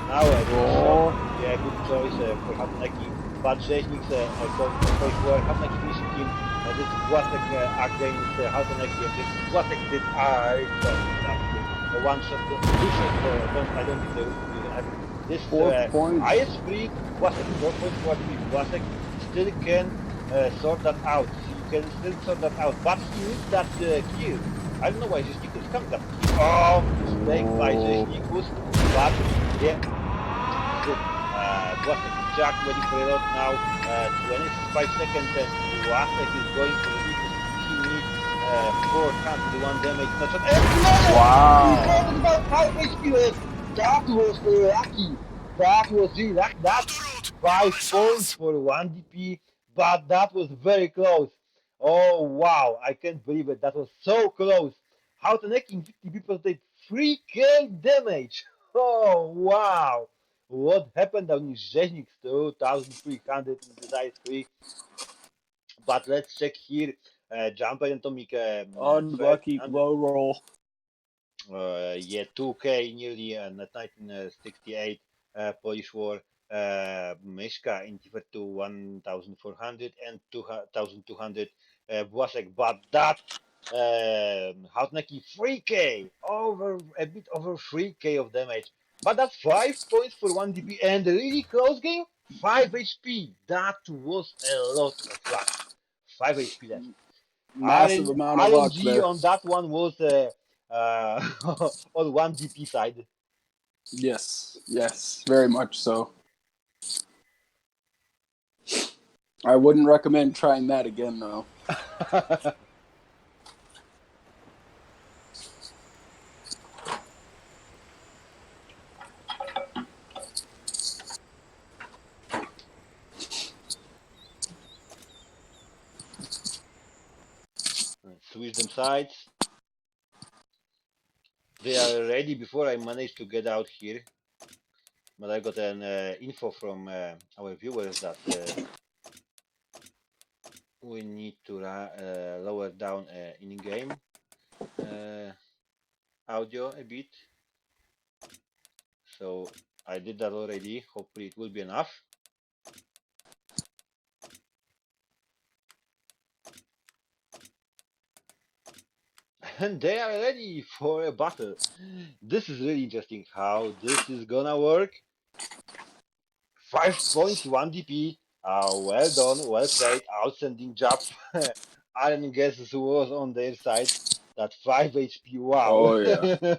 Now, yeah, good choice for Hatuneki. But Rzeźnik going for Polish war. Hatuneki finishing him. This is Błaszek against Haltoneki, and this is Błaszek did exactly a one shot, two shot. Don't I don't think they will have it. This is 4 points. IS3 Błaszek, 4 points for DP. Błaszek still can sort that out. He can still sort that out, but he needs that kill. I don't know why Ziznikus can't get the kill. Oh, mistake by Oh, Ziznikus, but yeah, this is it. Błaszek is jacked, waiting for a lot now. 25 seconds, and Błaszek is going for it because he needs 401 damage. Not shot. And no! He wow. got it about 5 HP left. That was lucky. That was really lucky. That's 5 points for 1 DP, but that was very close. Oh wow, I can't believe it. That was so close. How the necking 50 people did 3k damage. Oh wow. What happened on Rzeźnik 2300 in the dice 3? But let's check here. Jumper and Atomic Unlucky 1300. low roll. Yeah, 2K nearly at 1968 Polish War. Myszka in to 1,400 and 2,200 Błaszek. But that Hautneki 3K over a bit over 3K of damage. But that's 5 points for 1 DP and a really close game. 5 HP. That was a lot of luck. 5 HP left. Massive amount of luck RNG there. on that one was on one DP side. Yes, yes, very much so. I wouldn't recommend trying that again, though. Switch them sides. They are ready before I manage to get out here. But I got an info from our viewers that we need to lower down in-game audio a bit. So I did that already. Hopefully it will be enough. And they are ready for a battle. This is really interesting how this is gonna work. 5 points, 1 DP. Well done, well played, outstanding job. Iron Guesses was on their side. That 5 HP, wow. Oh yeah.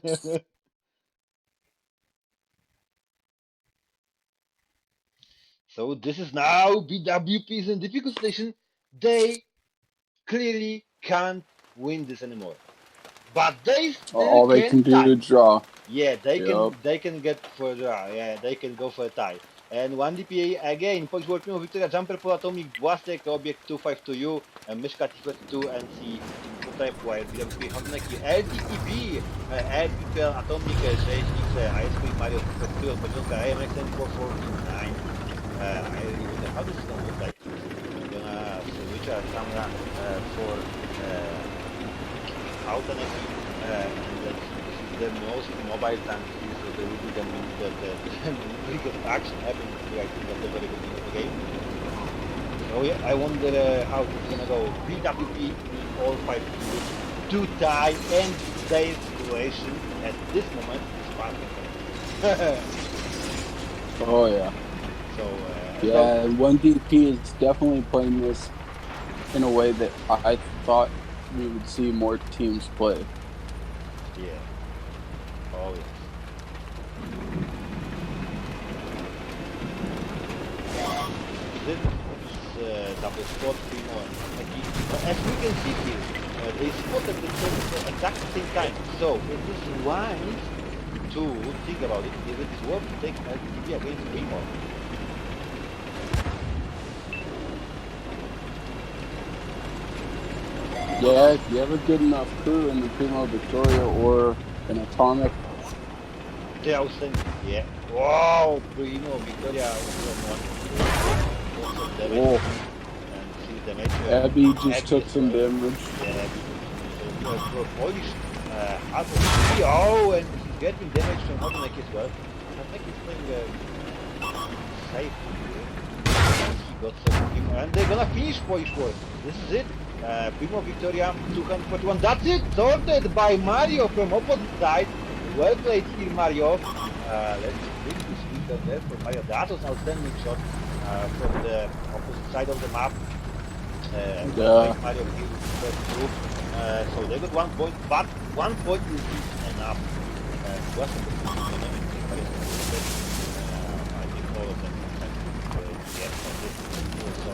So this is now BWP's in difficult station. They clearly can't win this anymore. But they still All they can can do tie. is draw. Yeah, Yep. they can get for a draw. Yeah, they can go for a tie. And 1 DPA again, Polish World Primo Victoria, Jumper Pole Atomic, Błaszek, Obiekt 252, Myszka T32, and C Type Wire, BWP, Hontoneki, LTTB, CPL, Atomic, 6X, ISP, Mario T32, od początku, AMX 449. I really wonder how this is gonna look like. I'm gonna switch our camera for Hontoneki, and let's see, this is the most mobile tank here, so there will be the biggest action happening here, I think, at the very beginning of the game. So yeah, I wonder how it's gonna go. BWP need all 5 teams to tie, and their situation at this moment is perfect. Oh yeah. So Yeah, and 1DP is definitely playing this in a way that I thought we would see more teams play. yeah. Oh yes. This is double spot, Primo and Maki. As we can see here, they spotted themselves at exactly the same time. So it is wise to think about it if it is worth to take LTTB against Primo. Yeah, if you have a good enough crew in the Primo Victoria or an Atomic, They outstanding. Yeah. Wow, Primo Victoria from one damage. oh, And see the damage. Abby just Abby took as some well. damage. Yeah, so for Polish half of the oh, and he's getting damage from Hodnek as well. Hodnek is playing safe here. And he got some him, and they're gonna finish Polish War. This is it. Primo Victoria 241. That's it. Sorted by Mario from opposite side. Well played here, Mario. Let's put this filter there for Mario. That was an outstanding shot from the opposite side of the map. Well Yeah. played, Mario, here with the first two. So they got 1 point, but 1 point will be enough to watch the competition dynamics. If Mario is going to win this, I think all of them have to yes on this. So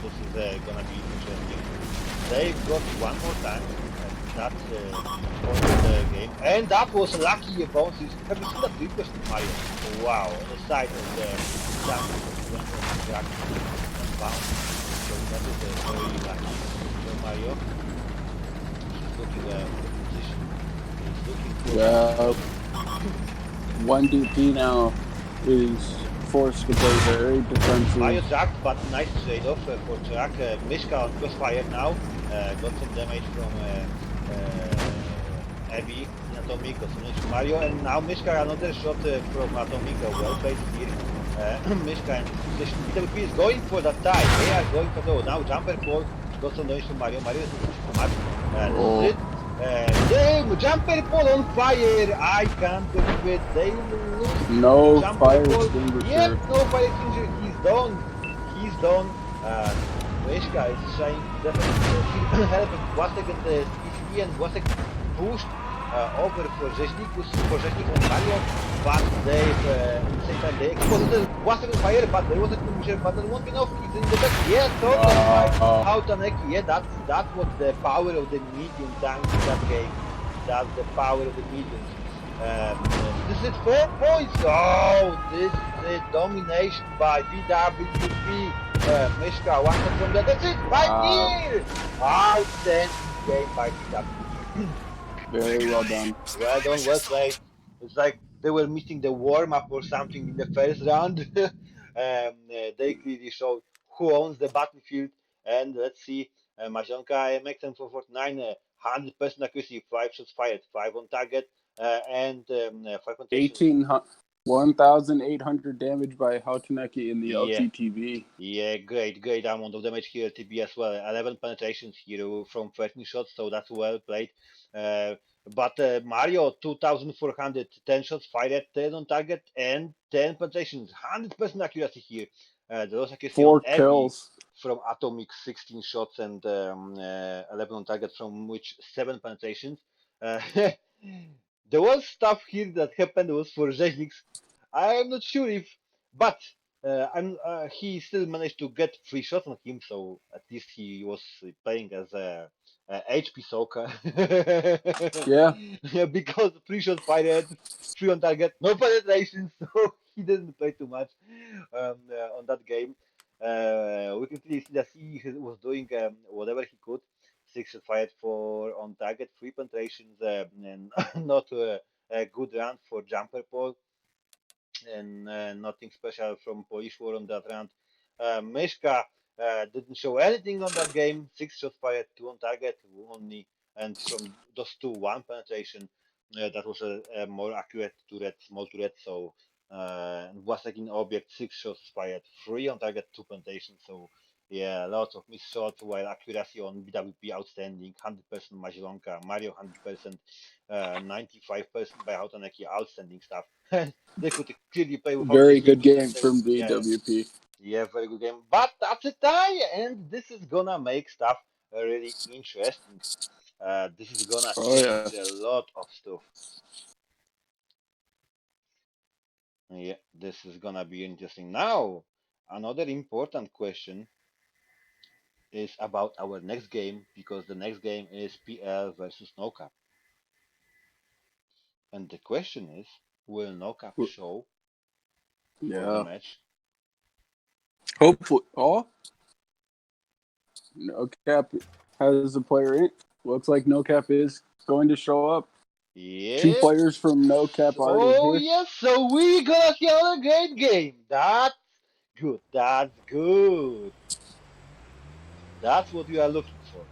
this is gonna be interesting. They've got one more tank, and that's point of the game. And that was lucky bounces. Have you seen that request, Mario? Wow, on the side of the jungle, he went on the track and bounced. So that is very lucky for Mario. He's looking for the position. He's looking for the Yeah. position. One DP now is forced to play very Mario defensive. tracked, but nice trade-off for track. Mishka on crossfire now. Got some damage from Abby in Atomic, got some damage from Mario, and now Mishka another shot from Atomic. Well played here. Mishka in position. BWP is going for the tie. They are going to go. Now jumper ball. Got some damage from Mario. Mario is in position to match. This is Oh, it. Damn, jumper ball on fire! I can't believe it. They will lose no jumper fire ball. Yep, extinguisher. no fire extinguisher. He's done. He's done. Mishka is trying to definitely help Wasek and the PCB, and Wasek pushed over for Rzeźnik and Mario, but they've at the same time they exploded Wasek on fire, but there was a extinguisher, but that won't be enough. He's in the back. Yeah, sorted by Uh, Hautaneki. Yeah, that's what the power of the medium tanks in that game. That's the power of the mediums. This is 4 points. Oh, this is a domination by BWP. Mishka, one shot from there. That's it. 5-0. Outstanding game by BWP. very well done. Well done, well played. It's like they were missing the warm up or something in the first round. They clearly showed who owns the battlefield. And let's see, Mazionka MXM 449, 100% accuracy, 5 shots fired, 5 on target, and 5 contations. 1,800 damage by Hautaneki in the Yeah, LTTV. yeah, great amount of damage here, TB as well. 11 penetrations here from 13 shots, so that's well played. Uh, but Mario, 2,410 shots fired, 10 on target, and 10 penetrations. 100% accuracy here. The loss accuracy on 4 Abby kills. from Atomic, 16 shots and 11 on target, from which 7 penetrations. Uh, there was stuff here that happened was for Rzeźniks. I'm not sure if, but he still managed to get 3 shots on him, so at least he was playing as a HP soccer. Yeah, Because 3 shots fired, 3 on target, no penetration, so he didn't play too much on that game. We can clearly see that he was doing whatever he could. 6 shots fired, 4 on target, 3 penetrations, and not a good run for jumper Paul, and nothing special from Polish War on that round. Mishka didn't show anything on that game. 6 shots fired, 2 on target only, and from those two, 1 penetration. That was a more accurate turret, small turret. So was like in object, 6 shots fired, 3 on target, 2 penetration. So yeah, lots of missed shots, while accuracy on BWP outstanding, 100% Mazilonka, Mario 100%, 95% by Hautaneki, outstanding stuff. They could clearly play without very good Rzeźników, game and they would, from yeah, BWP. yeah, very good game. But that's a tie, and this is gonna make stuff really interesting. This is gonna Oh, yeah. change a lot of stuff. Yeah, this is gonna be interesting. Now, another important question is about our next game, because the next game is PL versus NoCap. And the question is, will NoCap show for the Yeah. match? Hopefully. Oh, no cap has a player in. Looks like no cap is going to show up. 2 players Yes. from no cap already Oh, here. yes. So we gonna see another great game. That's good. That's good. That's what we are looking for.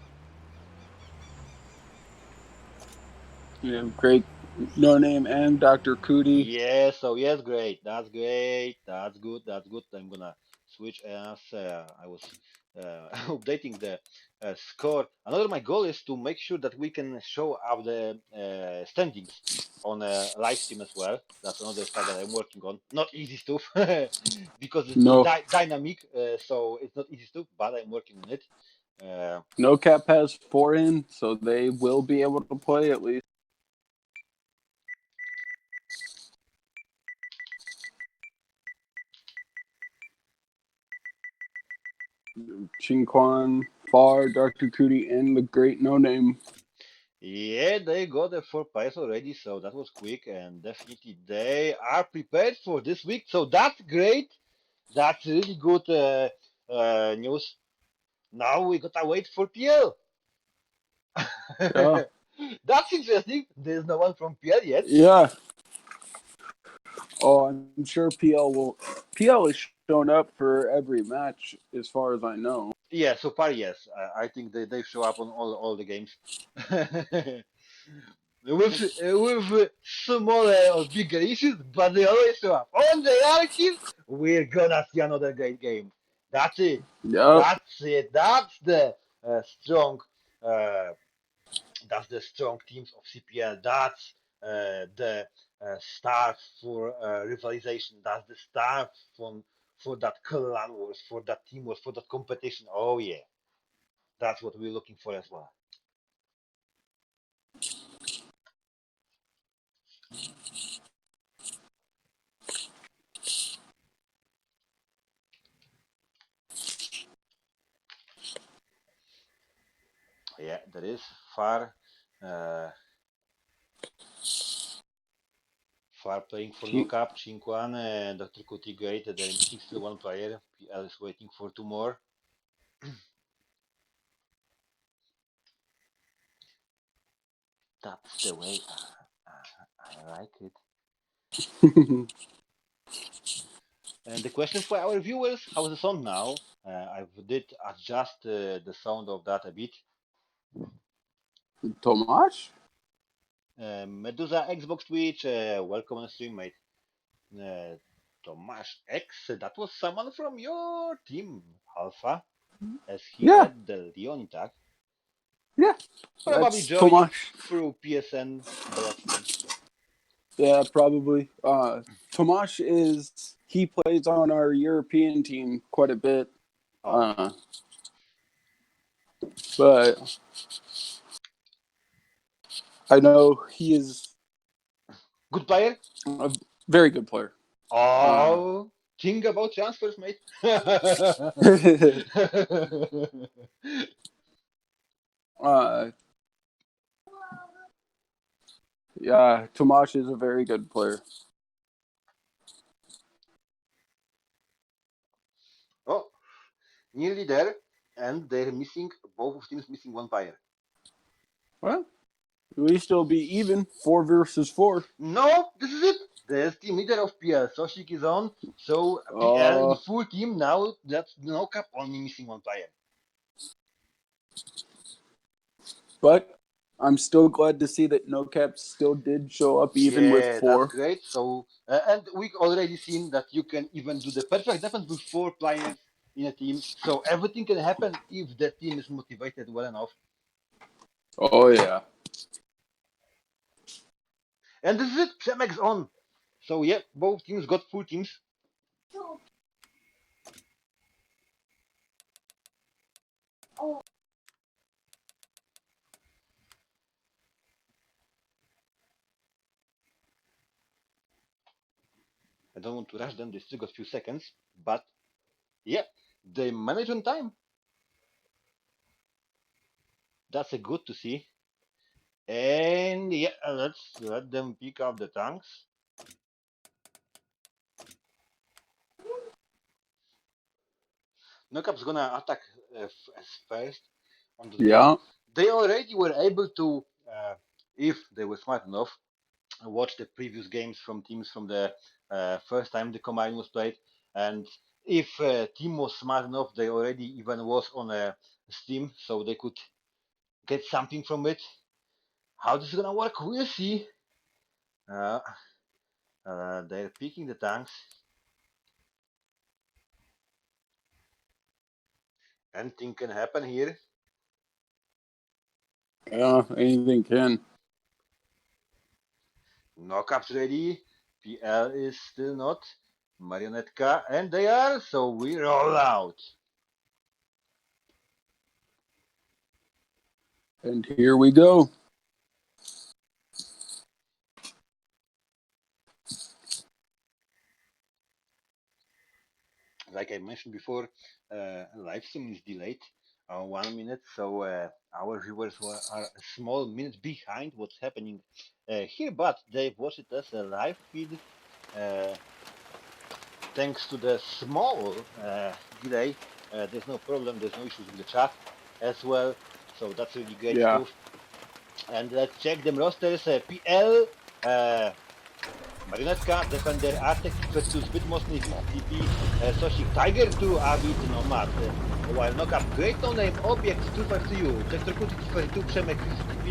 Yeah, great. No name and Dr. Cootie. Yes. So yes, great. That's great. That's good. That's good. I'm gonna switch as I was updating the score. Another my goal is to make sure that we can show up the standings on a live stream as well. That's another stuff that I'm working on. Not easy stuff because it's not No, dynamic, so it's not easy stuff. But I'm working on it. no cap has four in, so they will be able to play at least. Chinquan, Far, Dr. Cootie, and the great no name. Yeah, they got the four players already, so that was quick, and definitely they are prepared for this week. So that's great. That's really good news. Now we gotta wait for PL. Yeah, That's interesting. There's no one from PL yet. yeah. Oh, I'm sure PL will. PL is shown up for every match, as far as I know. Yeah, so far yes. I think they show up on all the games. With smaller or bigger issues, but they always show up. On the other team, we're gonna see another great game. That's it. Yep. That's it. That's the strong. Uh, that's the strong teams of CPL. That's the start for rivalization. That's the start for that clan wars, for that team wars, for that competition. Oh yeah, that's what we're looking for as well. Yeah, there is far. Uh, Far playing for no She, cap, Chinquan and Dr. Kuti great. They're missing still one player. PL is waiting for two more. That's the way. I like it. And the question for our viewers: how's the sound now? I did adjust the sound of that a bit. Tomash? Medusa Xbox Twitch, welcome on the stream, mate. Uh, Tomasz X, that was someone from your team, Alpha, as he Yeah, had the Leon tag. yeah. Probably That's joining Tomash. through PSN by accident. Yeah, probably. Tomash is he plays on our European team quite a bit. Oh, okay. Uh, but I know he is Good player. a very good player. Uh, Oh, think about transfers, mate. uh, yeah, Tomash is a very good player. Oh, nearly there, and they're missing. Both of teams missing one player. Well, we still be even 4 versus 4. No, this is it. The team leader of PL, Soshik is on. So PL in Uh, full team now. That's no cap, only missing one player. but I'm still glad to see that No Cap still did show up even with Yeah, that's 4. great. So, and we already seen that you can even do the perfect defense with four players in a team. So everything can happen if the team is motivated well enough. Oh yeah. And this is it. Cemex on. So yeah, both teams got full teams. I don't want to rush them. They still got few seconds, but yeah, they manage on time. That's a good to see. And yeah, let's let them pick up the tanks. Knockup's gonna attack as first on the Leon. Yeah. They already were able to, if they were smart enough, watch the previous games from teams from the first time the combine was played. And if team was smart enough, they already even was on a Steam, so they could get something from it. How this is gonna work, we'll see. Uh, they're picking the tanks. Anything can happen here. Yeah, anything can. Knockups ready. PL is still not. Marionetka, and they are, so we roll out. And here we go. Like I mentioned before, live stream is delayed 1 minute, so our viewers are a small minute behind what's happening here, but they watch it as a live feed. Uh, Thanks to the small delay, there's no problem, there's no issues with the chat as well, so that's really great Yeah. stuff. And let's check them rosters. PL, Marionetka, Defender, Artek, Festus, Zbyt mocny, VCTP, Sosik, Tiger 2, Abit, Nomad. While Knockup, great no-name, Object, 252, Destrukuti, 252, Przemek, VCTP,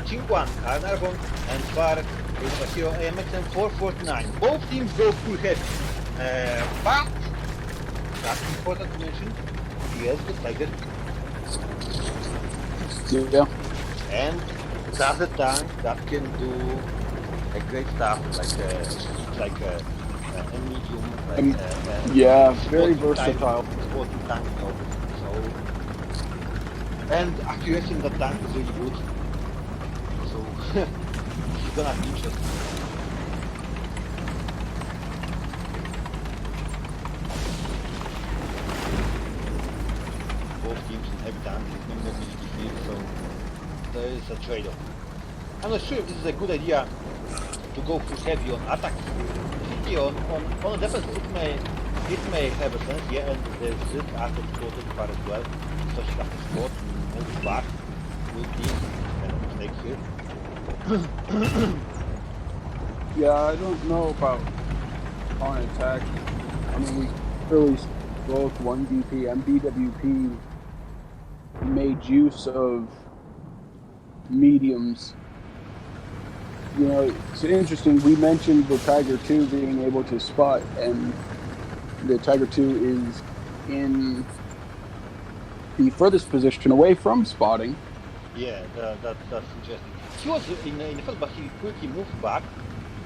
Chingwan, Carnarvon, and Far, Hero, AMXM 449. Both teams go full heavy. But, that's important to mention, PL's the Tiger, Yeah. and that's a tank that can do a great stuff like a medium Yeah, very spotting time versatile. spotting tank so and accuracy in the tank is really good, so this is gonna be interesting. Both teams in heavy tanks, there's no mobility here, so there is a trade-off. I'm not sure if this is a good idea to go full heavy on attack. Definitely on defense it may have a sense, yeah, and there's this asset spotted far as well. So she has to spot and move back with the kind of mistake here. Yeah, I don't know about on attack. I mean, we really both 1DP and BWP made use of mediums. You know, it's interesting. We mentioned the Tiger 2 being able to spot, and the Tiger 2 is in the furthest position away from spotting. Yeah, that's interesting. He was in the first, but he quickly moved back.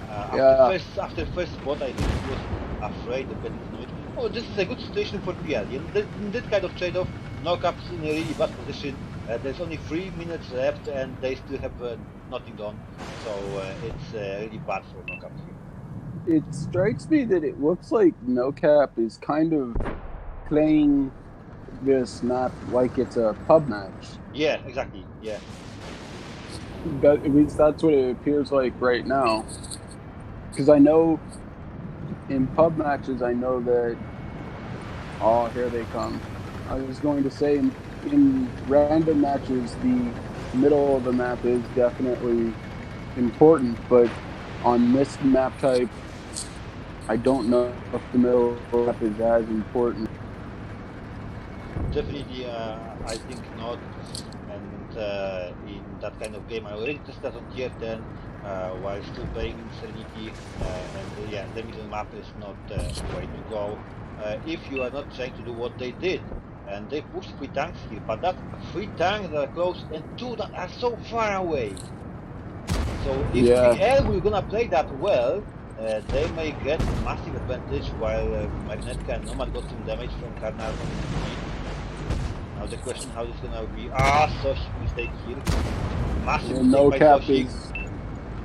Yeah, After first spot, I think he was afraid of getting to it. Oh, this is a good situation for PL. In that kind of trade-off, Knockups in a really bad position. There's only 3 minutes left, and they still have nothing done. So it's really bad for Knockups here. it strikes me that it looks like NoCap is kind of playing this map like it's a pub match. Yeah, exactly. Yeah. At least that's what it appears like right now. Because I know in pub matches, I know that, oh, here they come. I was going to say in random matches, the middle of the map is definitely important, but on this map type, I don't know if the middle of the map is as important. Definitely, I think not. And in that kind of game, I already tested on tier 10 while still playing in Serenity. And yeah, the middle map is not the way to go if you are not trying to do what they did. And they pushed 3 tanks here, but that's 3 tanks that are close and 2 that are so far away. So if Yeah, PL will gonna play that well, they may get massive advantage while Marinetka and Nomad got some damage from Carnarvon. Now the question how this is gonna be. Sosik mistake here. Massive and mistake by NoCap Sosik. is,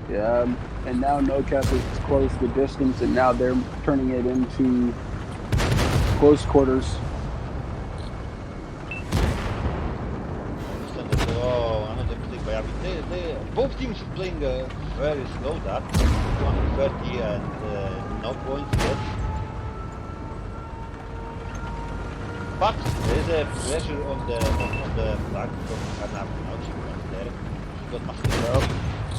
yeah, and now NoCap is close the distance, and now they're turning it into close quarters. Understandable. Oh, another mistake by Abit. Both teams are playing very slow that. 130 and no points yet. But there is a pressure on the flag from Carnarvon. Now she went there. She got massive.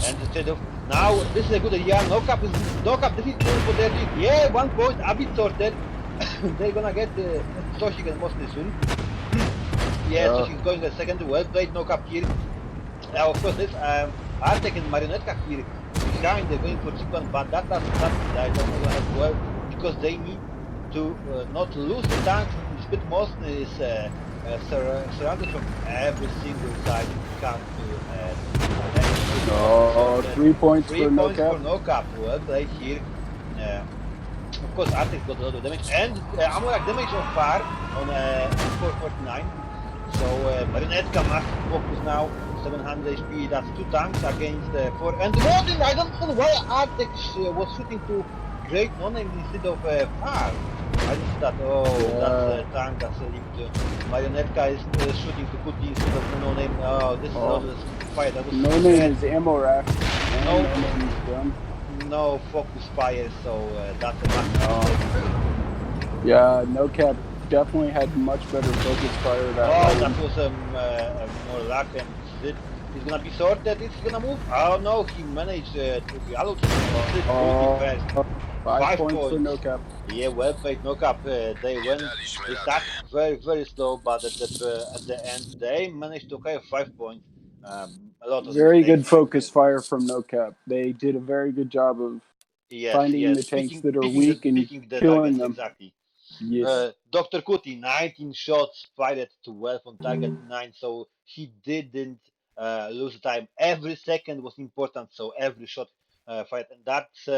And instead of now, this is a good idea. No cap. This is good for their lead. Yeah, 1 point. Abit sorted. They're gonna get Sosik and Mostly soon. Yeah, Sosik is going the second. Well played. No cap here. Now, of course, this Artek and Marionetka here behind. They're going for Chikwan, but that doesn't as well because they need to not lose the tanks. Spit Mostly is surrounded from every single side if we come to next switch. So Oh, the 3 points three for no points cap. for no cap. Well played here. Uh, of course, Artex got a lot of damage and Amorak damage on far on 449. So Marionetka must focus now. 700 HP. That's two tanks against four. And Modern, I don't know why Artex was shooting to Great No Name instead of Far. I don't see that. Oh, that's Yeah. a tank that's linked to Marionetka is shooting to Kuti instead of No Name. Oh, this is not Oh, a fight. I was no name scared. is ammo rack, and No, no name is done. no focus fire. So that's a massive mistake. Oh, yeah, no cap definitely had much better focus fire that Oh, that round. was more luck, and this is it. He's gonna be sorted. Is he gonna move? Oh no, he managed to be allowed to move. This is it. Kuti Uh, first. 5 points for 5 points. no cap. Yeah, well played. No cap. They went. They start very very slow, but at the end they managed to carry 5 points. A lot of Very mistakes good right focus there. fire from no cap. They did a very good job of Yes, finding yes. the tanks that are Picking weak and the killing targets them. exactly. Yes. Dr. Kuti, 19 shots fired to 12 on target 9, so he didn't lose time. Every second was important, so every shot fired, and that's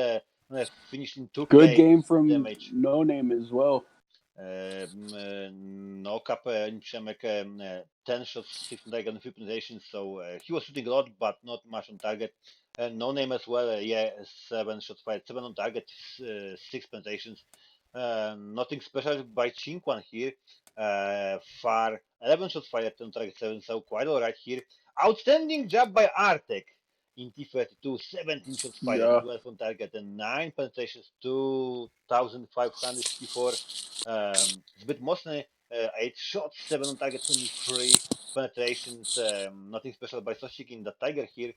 finished in Good 2k game from damage. no name as well. No cap Przemek 10 shots, 6 on target, and 3 penetrations, so he was shooting a lot, but not much on target. No name as well, yeah, 7 shots fired, 7 on target, 6 penetrations. Nothing special by Chinquan here. Far 11 shots fired on target 7, so quite alright here. Outstanding job by Artek in T32, 17 shots fired, Yeah. 12 on target, and 9 penetrations, 2,564. Zbyt mocny, 8 shots, 7 on target, 23 penetrations. Nothing special by Sosik in the Tiger here.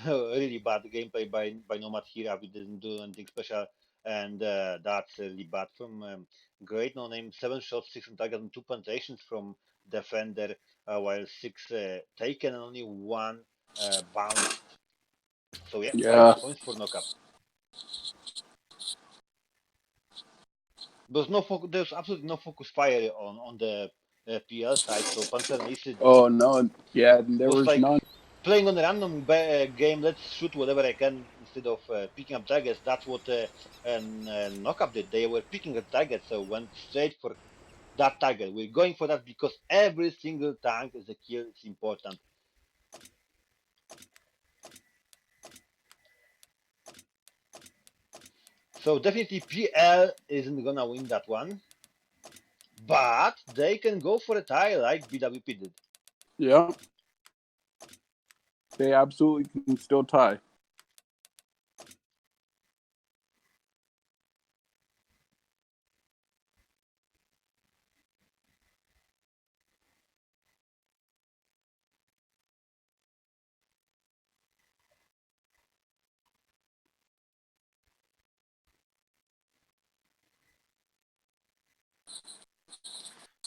Really bad gameplay by Nomad here. We didn't do anything special, and that's really bad from Great No Name. 7 shots, 6 on target, and 2 penetrations from Defender, while 6 taken and only 1 bounced. So yeah, Yeah. 5 points for knockup. There's absolutely no focus fire on the PL side. So Panzer Ace Oh no. Yeah, there was was like none. playing on a random game. Let's shoot whatever I can instead of picking up targets. That's what knockup did. They were picking a target, so went straight for that target. We're going for that because every single tank is a kill. It's important. So definitely PL isn't gonna win that one, but they can go for a tie like BWP did. Yeah. They absolutely can still tie.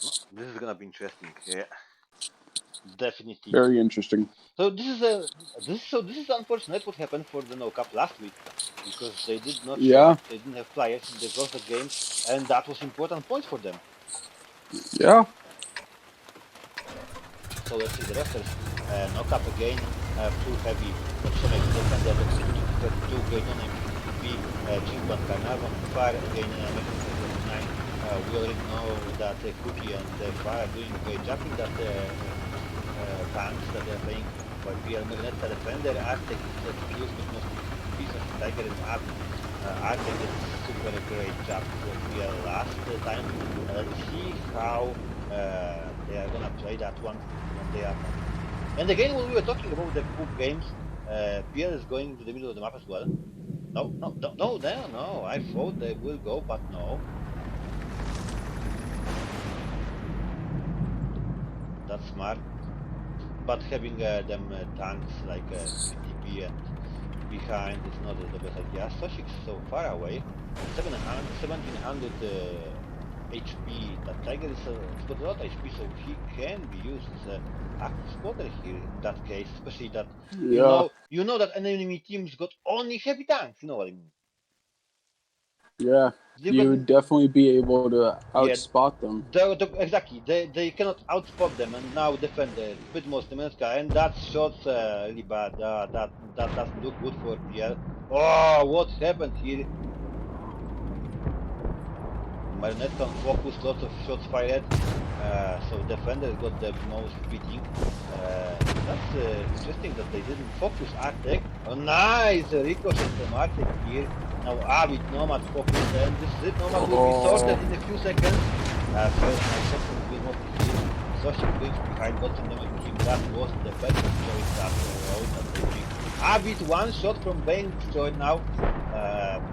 Oh, this is gonna be interesting. Yeah, definitely. Very interesting. So this is unfortunate what happened for the No Cup last week because they did not show Yeah. up. They didn't have players. They've lost the game, and that was important point for them. Yeah. So let's see the rosters. No Cup again, full heavy. Przemek defender, Dr. Kuti 32, Great on MPP, Chinquan Carnarvon, Fire again, Mexican 49. We already know that Kuti and Fire are doing a great job in that tanks that they're playing. While PL Magnetka defender, Artek is kills, but mostly pieces. Tiger and Art. Artek did super great job for PL last time. Let's see how they are gonna play that one when they are. And again, when we were talking about the poop games, PL is going into the middle of the map as well. No, no, no, no, no, no. I thought they will go, but no. That's smart. But having them tanks like VTP and behind is not the best idea. Soshik is so far away. 1700 HP. That Tiger is it's got a lot of HP, so he can be used as an active spotter here in that case, especially that Yeah. you know that enemy teams got only heavy tanks. You know what I mean? Yeah, They've got you would definitely be able to yeah, outspot them. exactly. They cannot outspot them, and now defender bit more Stemenska, and that shot's really bad. That doesn't look good for PL. Oh, what happened here? Marionetka on focus, lots of shots fired. So defenders got the most beating. That's interesting that they didn't focus Artek. Oh, nice ricochet from Artek here. Now Avid Nomad focused, and this is it. Nomad will be sorted Oh, in a few seconds. First nice shot from Mostly here. Soshik going from behind, got some damage on him. That was the perfect choice, that roll that they picked. Avid one shot from being destroyed now.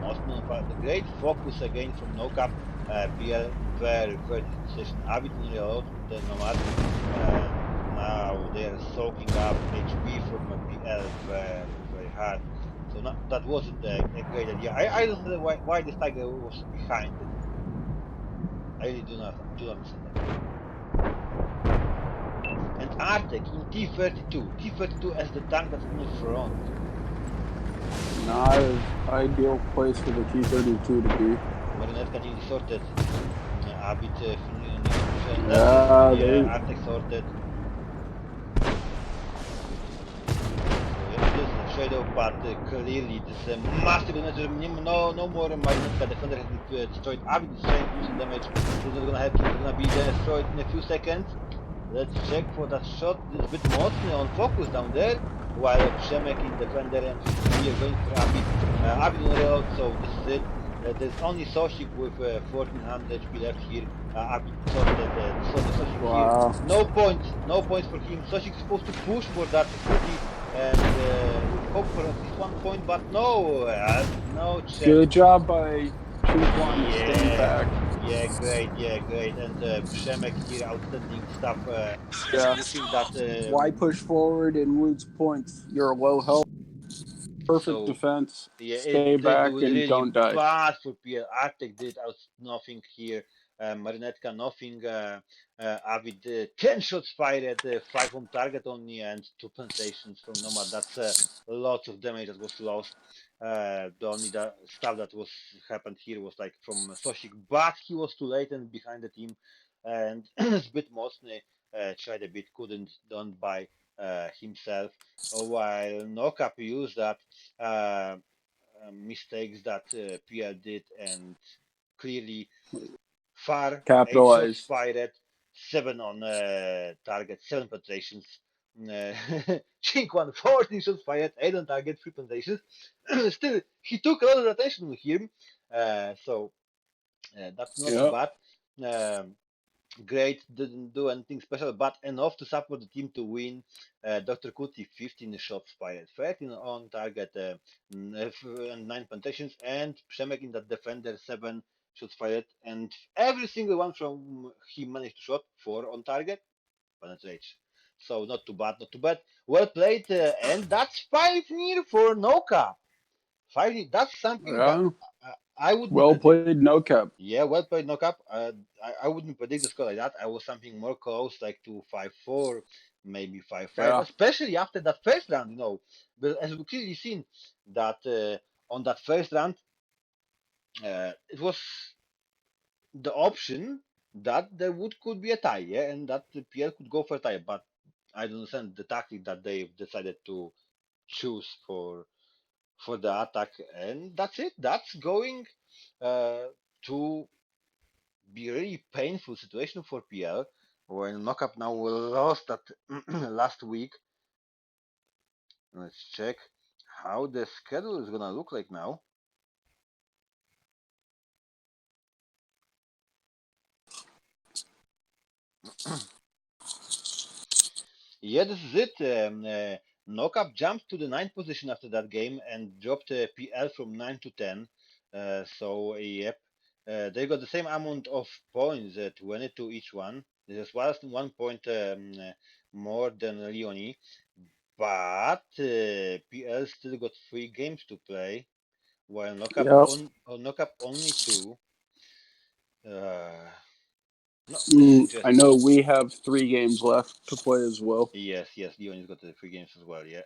Mostly on fire. The great focus again from NoCap. PL very decent session. Avid on reload, the Nomad. Now they are soaking up HP from PL very hard. So that wasn't a great idea. I don't know why this Tiger was behind the team. I really do not understand that. And Artek in T32 as the tank that's in front. not an ideal place for the T-32 to be. Marionette getting sorted. Abit needs to push, and that's it. Yeah, Yeah, they. Artek sorted. So yeah, this is a trade-off, but clearly this is a massive damage. No more Marionetka. Defender has been destroyed. Abit is trying to do some damage. This is not gonna help him. He's gonna be destroyed in a few seconds. Let's check for that shot. This bit mostly on focus down there, while Przemek in defender and we are going for Abid. Abid on reload, so this is it. There's only Soshik with 1400 HP left here. Abid sorted, sorted Soshik here. Wow. No points for him. Soshik supposed to push for that Kuti and with hope for at least 1 point, but no, no chance. Good job by Chinquan staying Yeah, back. yeah, great. And Przemek here, outstanding stuff. Yeah. Pushing that. Why push forward and lose points? You're low health. Perfect So defense. yeah, Stay it back was and really don't die. bad for PL. Arctic did out nothing here. Marinetka nothing. Avid 10 shots fired, 5 on target only, and 2 pensations from Nomad. That's lots of damage that was lost. The only stuff that was happened here was like from Soshik, but he was too late and behind the team. And Spit mostly tried a bit, couldn't done by himself. While Nokap used that uh, mistakes that PL did and clearly far 8 shots Capitalize. fired, 7 on target, 7 penetrations. Uh, Chink won 14 shots fired, 8 on target, 3 penetrations. Still, he took a lot of attention with him, so that's not too Yep. bad. Um, Great, didn't do anything special, but enough to support the team to win. Dr. Kuti, 15 shots fired, 13 on target, and 9 plantations, and Przemek in that defender, 7 shots fired, and every single one from him managed to shot, 4 on target, penetrate. So not too bad, not too bad. Well played, and that's 5 near for Noka. 5, that's something that Yeah. I wouldn't Well predict. played, no cap. Yeah, well played, Knock-Up. I wouldn't predict the score like that. I was something more close, like to 5-4, maybe 5-5, Yeah. especially after that first round. But as we clearly seen that on that first round, it was the option that there could be a tie, yeah, and that the PL could go for a tie. But I don't understand the tactic that they've decided to choose for the attack, and that's it. That's going to be really painful situation for PL when Knockup now lost that last week. Let's check how the schedule is gonna look like now. Yeah, this is it. Knockup jumped to the ninth position after that game and dropped PL from 9 to 10. Yep, they got the same amount of points, 22 each one. This is 1 point more than Leonie, but PL still got 3 games to play, while Yep. Knockup only 2. Uh, no, this is I interesting. know we have 3 games left to play as well. Yes, Leonie's got the 3 games as well. Yeah.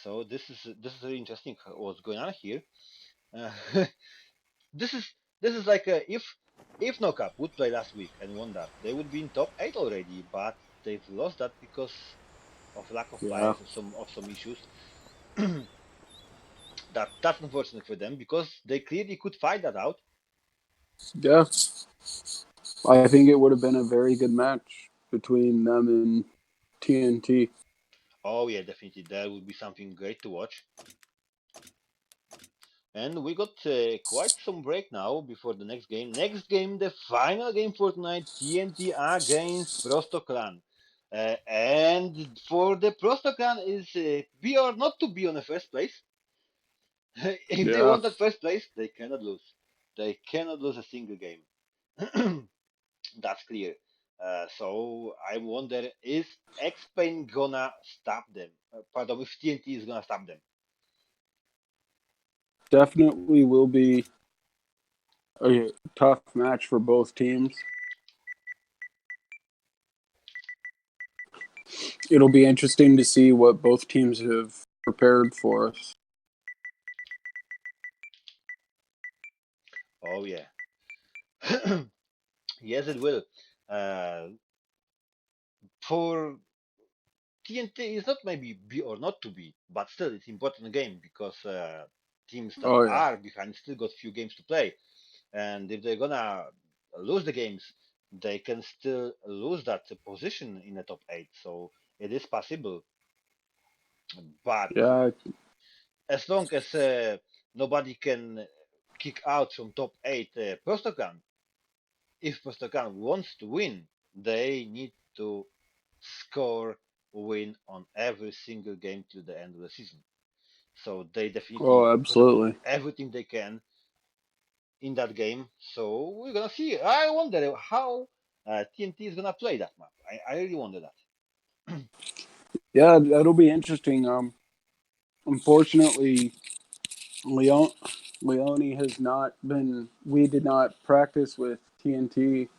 So this is really interesting what's going on here. Uh, this is This is like if No Cap would play last week and won that, they would be in top eight already. But they've lost that because of lack of Yeah, players of some issues. That's unfortunate for them because they clearly could fight that out. yeah. I think it would have been a very good match between them and TNT. Oh yeah, definitely that would be something great to watch. And we got quite some break now before the next game. Next game, the final game for tonight, TNT against Prosto Clan. And for the Prosto Clan is be or not to be on the first place. If they Yeah, want that first place, they cannot lose. They cannot lose a single game. That's clear. So I wonder, is X Pain gonna stop them? Pardon, if TNT is gonna stop them. definitely will be a tough match for both teams. It'll be interesting to see what both teams have prepared for us. Oh yeah. Yes, it will. Uh, for TNT is not maybe be or not to be, but still it's important game because teams that Oh yeah, are behind still got few games to play, and if they're gonna lose the games, they can still lose that position in the top eight. So it is possible, but yeah. as long as nobody can kick out from top eight Prostokan, if Postokan wants to win, they need to score win on every single game till the end of the season. So they Oh, definitely gonna do absolutely. everything they can in that game. So we're gonna see. I wonder how TNT is gonna play that map. I really wonder that. Yeah, that'll be interesting. Unfortunately, Leon Leone has not been. We did not practice with TNT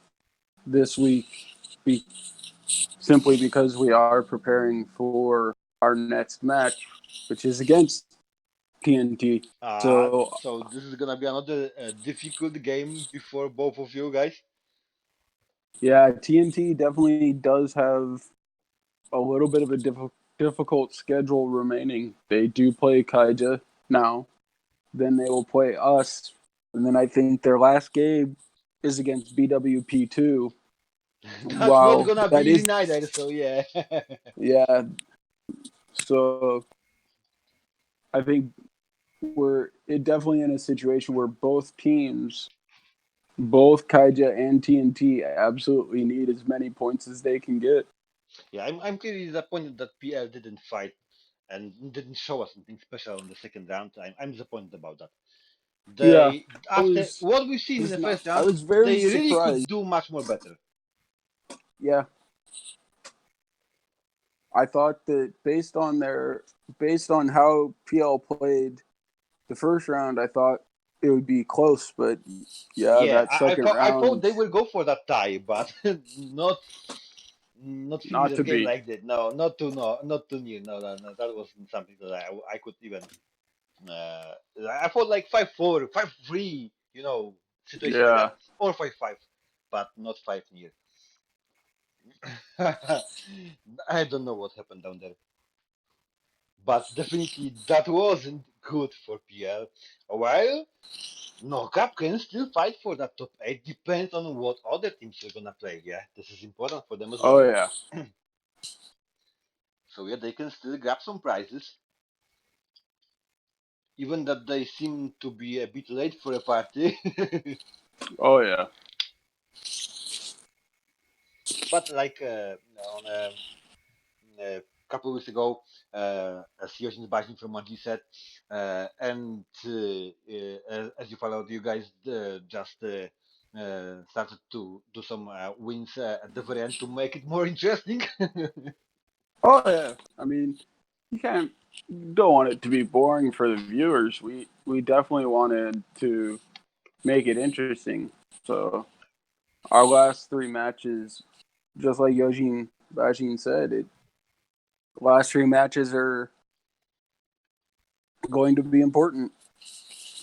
this week, be, simply because we are preparing for our next match, which is against TNT. So So this is gonna be another difficult game before both of you guys. yeah, TNT definitely does have a little bit of a difficult schedule remaining. They do play Kaija now. Then they will play us, and then I think their last game is against BWP2. That's not Wow, gonna be that easy is neither. So yeah. yeah. So I think we're it definitely in a situation where both teams, both Kaija and TNT, absolutely need as many points as they can get. Yeah, I'm clearly disappointed that PL didn't fight and didn't show us something special in the second round. I'm disappointed about that. Yeah, They I after what we've seen in was the not. first I round, was very they really could surprised. do much more better. Yeah, I thought that based on how PL played the first round, I thought it would be close, but yeah, Yeah, that second I thought round, they will go for that tie, but not finish not the to game be. like that. No, not too near. No, that wasn't something that I could even. Uh, I thought like 5-4, 5-3, situation like that, Yeah. or 5-5, but not 5 near. I don't know what happened down there, but definitely that wasn't good for PL. While no Cap can still fight for that top eight. Depends on what other teams are gonna play. Yeah, this is important for them as Oh well. yeah. So yeah, they can still grab some prizes, even that they seem to be a bit late for a party. Oh yeah. But like on a couple of weeks ago, as Yoshin Bashin from Manji said, and as you followed, you guys just started to do some wins at the very end to make it more interesting. Oh yeah. I mean, you can't don't want it to be boring for the viewers. We definitely wanted to make it interesting. So our last three matches, just like Yojin Bajin said, it last three matches are going to be important.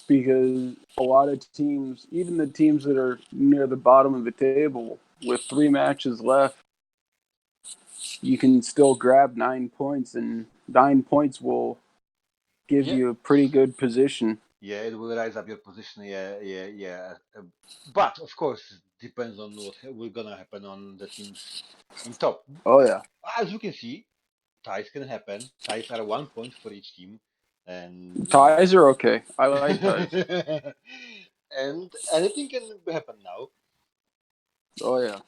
because a lot of teams, even the teams that are near the bottom of the table, with 3 matches left, you can still grab 9 points, and 9 points will give Yeah, you a pretty good position. yeah, it will rise up your position. Yeah, yeah, yeah. But of course, depends on what will gonna happen on the teams in top. Oh yeah, As you can see, ties can happen. Ties are 1 point for each team, and ties are okay. I like ties. and anything can happen now. Oh yeah,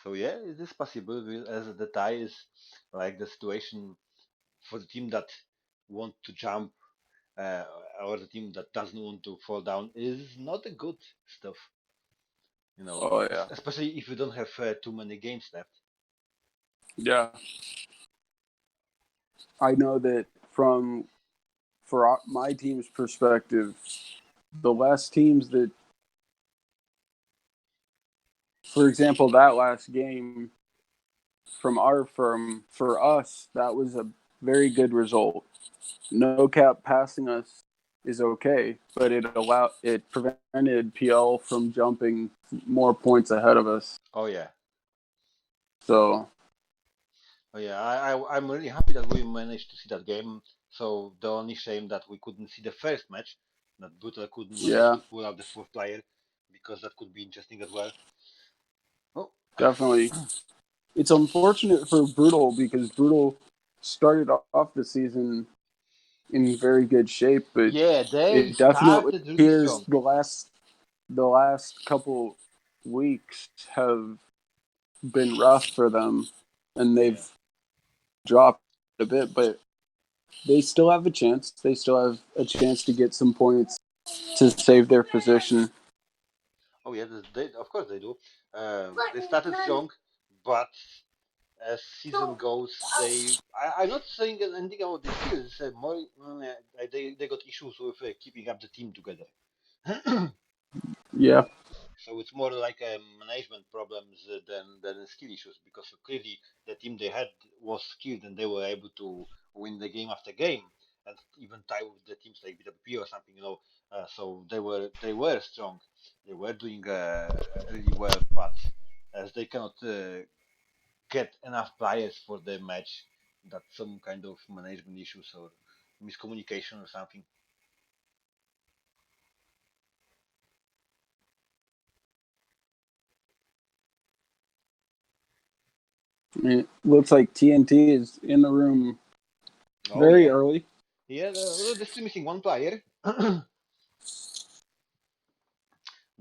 So yeah, it is possible as the tie is like the situation for the team that want to jump uh, or the team that doesn't want to fall down is not a good stuff. oh yeah, Especially if you don't have too many games left. yeah. I know that from my team's perspective, the last teams that, for example, that last game from our firm, for us, that was a very good result. No cap passing us is okay, but it prevented PL from jumping more points ahead of us. Oh yeah, So oh yeah. I'm really happy that we managed to see that game. So the only shame that we couldn't see the first match, that Brutal couldn't manage yeah, to pull out the fourth player, because that could be interesting as well. Oh, definitely. It's unfortunate for Brutal because Brutal started off the season in very good shape, but yeah, they it definitely started really appears strong. the last couple weeks have been rough for them, and Yeah. they've dropped a bit, but they still have a chance. They still have a chance to get some points to save their position. Oh yeah, of course they do. They started strong, but as season goes, I'm not saying anything about the skills. More, they got issues with keeping up the team together. Yeah, So it's more like management problems than skill issues, because clearly the team they had was skilled and they were able to win the game after game and even tie with the teams like BWP or something, so they were strong, they were doing really well, but as they cannot get enough players for the match, that's some kind of management issues or miscommunication or something. it looks like TNT is in the room Oh very yeah, early. yeah. They're still missing one player.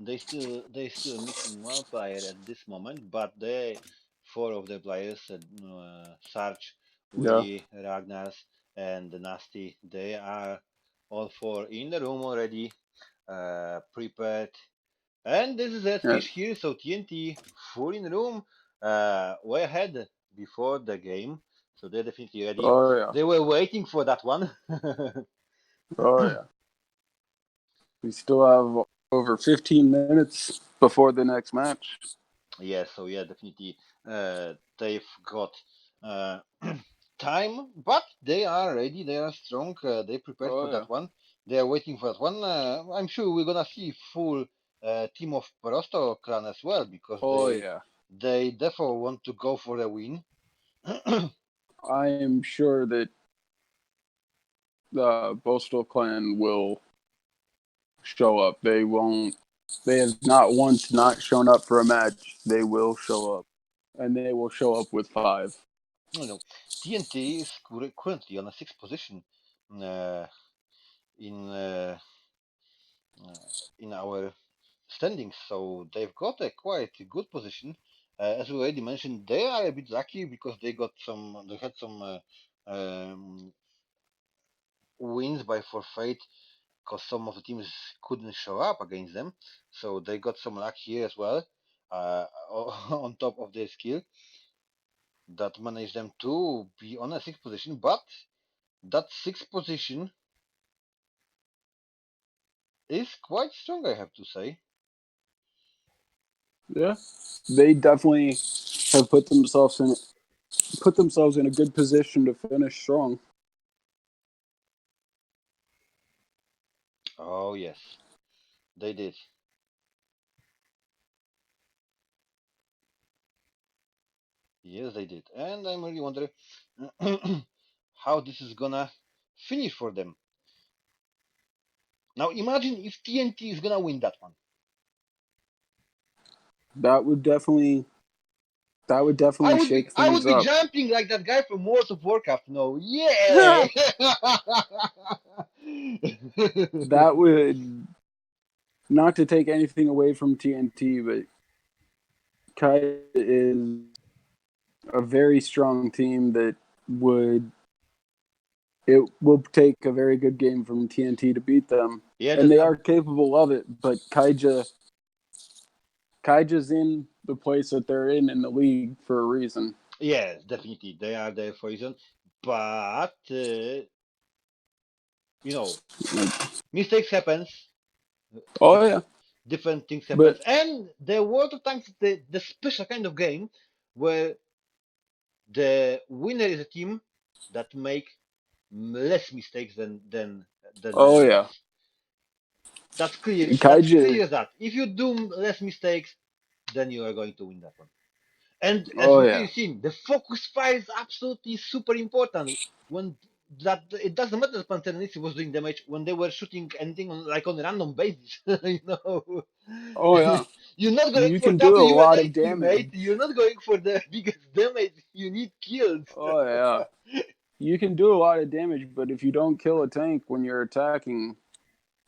They still missing one player at this moment, but they four of the players, Sarge, Yeah, Uli, Ragnars, and Nasty, they are all four in the room already, prepared. And this is that yeah. fish here, so TNT full in the room, way ahead before the game, so they're definitely ready. Oh yeah, They were waiting for that one. oh yeah. We still have over 15 minutes before the next match. Yeah, so yeah, definitely they've got uh, time, but they are ready. They are strong. They prepared for Oh yeah, that one. They are waiting for that one. I'm sure we're gonna see full team of Prosto clan as well, because oh yeah. they therefore want to go for a win. I am sure that the Postal Clan will show up. They won't. They have not once not shown up for a match. They will show up, and they will show up with five. You know, TNT is currently on a sixth position uh, in uh, in our standings, so they've got a quite good position. As we already mentioned, they are a bit lucky because they had some wins by forfeit, because some of the teams couldn't show up against them, so they got some luck here as well. On top of their skill that managed them to be on a sixth position, but that sixth position is quite strong, I have to say. Yeah, they definitely have put themselves in a good position to finish strong. Oh yes, they did. Yes, they did. And I'm really wondering how this is gonna finish for them. Now imagine if TNT is gonna win that one. That would definitely that would I definitely would be shake I would things be up. jumping like that guy from World of Warcraft. No, yeah. That would, not to take anything away from TNT, but Kai is a very strong team that would it will take a very good game from TNT to beat them, Yeah, and they are capable of it. But Kaija's in the place that they're in the league for a reason. yes, definitely they are there for a reason. But you know, Like, mistakes happens. oh Dif- yeah, Different things but happens, and the World of Tanks the special kind of game where the winner is a team that make less mistakes than the oh yeah, rest. That's clear. That's Kaija. clear as that. If you do less mistakes, then you are going to win that one. And as Oh we yeah, clearly seen, the focus fire is absolutely super important. When that it doesn't matter if Panteranisi was doing damage when they were shooting anything on like on a random basis. you know, oh yeah. you're not going You for can do a lot WNA of teammate. damage. You're not going for the biggest damage. You need kills. Oh yeah, you can do a lot of damage, but if you don't kill a tank when you're attacking,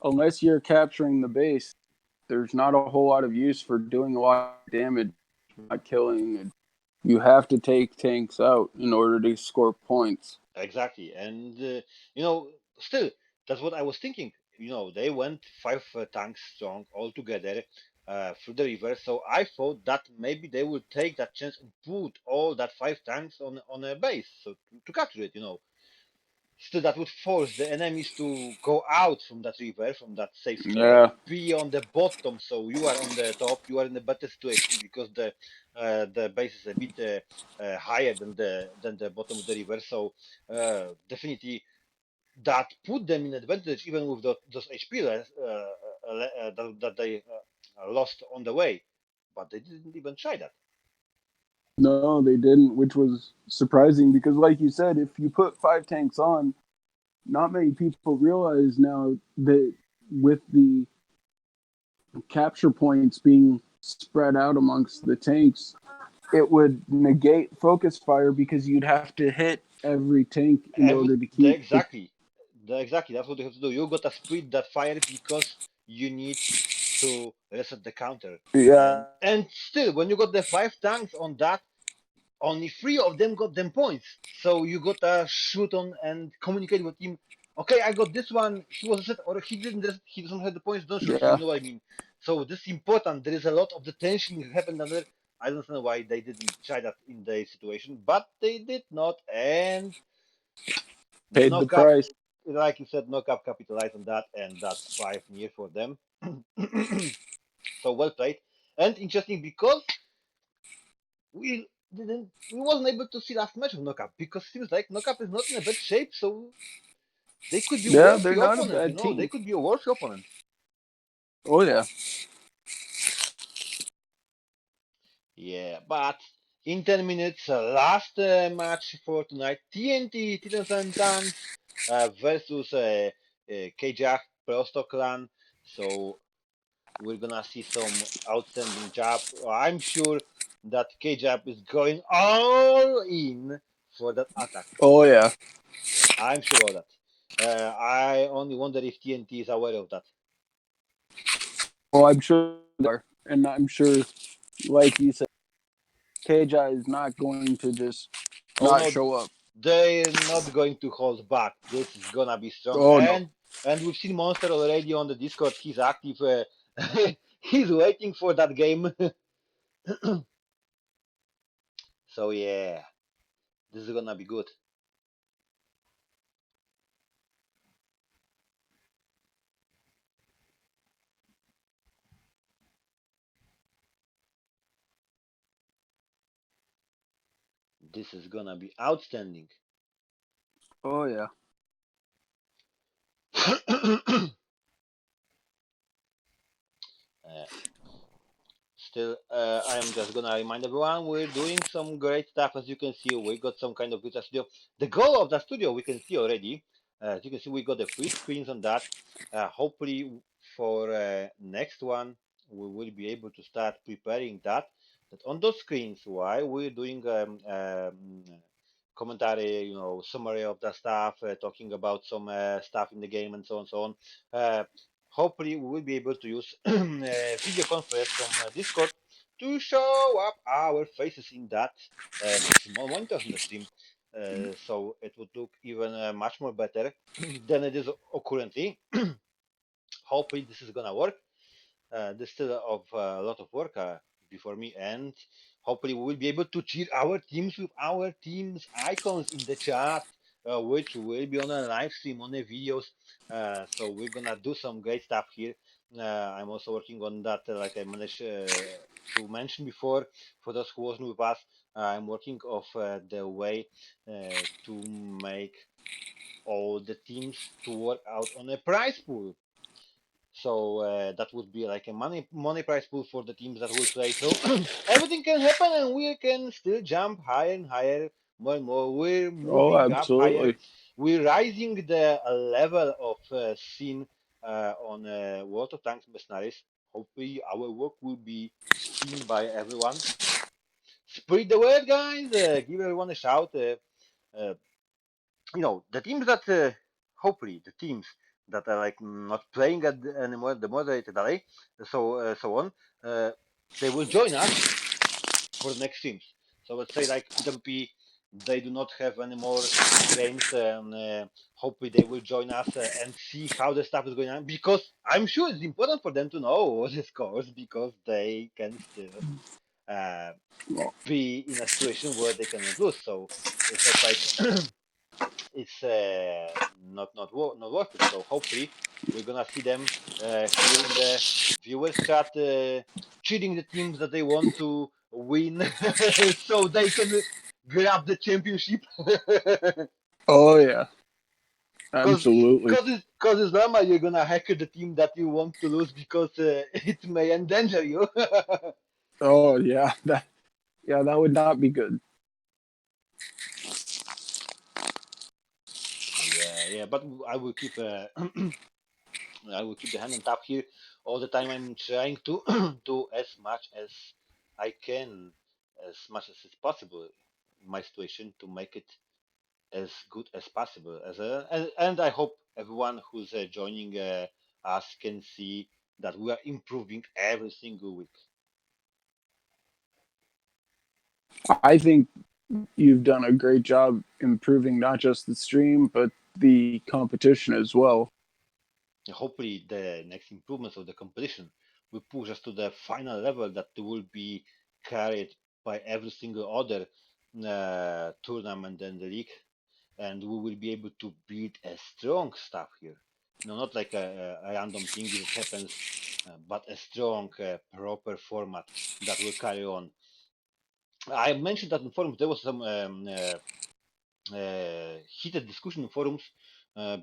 unless you're capturing the base, there's not a whole lot of use for doing a lot of damage, not killing. You have to take tanks out in order to score points. Exactly, and still, that's what I was thinking. They went five tanks strong all together through the river, so I thought that maybe they would take that chance and put all that five tanks on a base, so to capture it. Still, that would force the enemies to go out from that river, from that safe spot, Yeah, be on the bottom. So you are on the top. You are in a better situation because the base is a bit higher than the bottom of the river. So definitely that put them in advantage even with those HP that they lost on the way. But they didn't even try that. no, they didn't, which was surprising because, like you said, if you put five tanks on, not many people realize now that with the capture points being spread out amongst the tanks, it would negate focus fire because you'd have to hit every tank in order to keep the. Exactly, exactly. That's what you have to do. You gotta split that fire because you need to reset the counter. Yeah, And still, when you got the five tanks on that, only three of them got them points. So you gotta shoot on and communicate with him. Okay, I got this one. He was set or he didn't. He doesn't have the points. Don't shoot him. yeah, You know what I mean? So this is important. There is a lot of the tension happened down there. I don't know why they didn't try that in their situation, but they did not. And paid the Knockup, price. like you said, Knockup capitalized on that, and that's 5 near for them. So well played and interesting because we wasn't able to see last match of Knockup because it seems like Knockup is not in a bad shape, so they could be Yeah, worthy they're not a opponent. bad They team. could be a worthy opponent. Oh yeah, Yeah, but in 10 minutes, last match for tonight, TNT Titans and Tanks versus KJAC Prosto Clan. So we're gonna see some outstanding job. I'm sure that KJAP is going all in for that attack. oh yeah. I'm sure of that. I only wonder if TNT is aware of that. Well, I'm sure they are, and I'm sure, like you said, KJ is not going to just Oh not no, show up. they're not going to hold back. This is gonna be strong. Oh no. And we've seen Monster already on the Discord. He's active. He's waiting for that game. So yeah, this is gonna be good. This is gonna be outstanding. Oh yeah. still, I am just gonna remind everyone we're doing some great stuff. As you can see, we got some kind of virtual studio. The goal of the studio we can see already. As you can see, we got the free screens on that. Hopefully, for next one, we will be able to start preparing that. That on those screens, why we're doing commentary, summary of the stuff, talking about some stuff in the game and so on, so on. Uh, Hopefully, we will be able to use video conference from Discord to show up our faces in that small monitors in the stream. So it would look even much more better than it is currently. Hopefully, this is gonna work. There's still a lot of work before me, and hopefully we will be able to cheer our teams with our teams icons in the chat, which will be on a live stream on the videos. So we're gonna do some great stuff here. I'm also working on that, like I managed to mention before. For those who wasn't with us, I'm working of the way to make all the teams to work out on a prize pool. So that would be like a money prize pool for the teams that will play. So everything can happen, and we can still jump higher and higher, more and more. We're Oh, moving up higher. absolutely. We're rising the level of scene on World of Tanks Mercenaries. Hopefully, our work will be seen by everyone. Spread the word, guys. Give everyone a shout. Uh, the teams that hopefully the teams that are like not playing at anymore the moderated array, so on, uh, they will join us for the next teams. So let's say like PWP, they do not have any more games, and hopefully they will join us and see how the stuff is going on, because I'm sure it's important for them to know the scores, because they can still uh, Well, be in a situation where they cannot lose. So it's not like it's not worth it. So hopefully we're gonna see them here in the viewers chat, cheating the teams that they want to win, so they can grab the championship. oh yeah, Cause, absolutely. cause it's normal you're gonna hack the team that you want to lose, because it may endanger you. Oh yeah, that would not be good. Yeah, yeah, but I will keep I will keep the hand on tap here all the time. I'm trying to do as much as I can, as much as it's possible in my situation, to make it as good as possible. And I hope everyone who's joining us can see that we are improving every single week. I think you've done a great job improving not just the stream but the competition as well. Hopefully, the next improvements of the competition will push us to the final level that will be carried by every single other tournament in the league, and we will be able to build a strong staff here. No, not like a random thing that happens, but a strong, proper format that will carry on. I mentioned that in forums there was some heated discussion in forums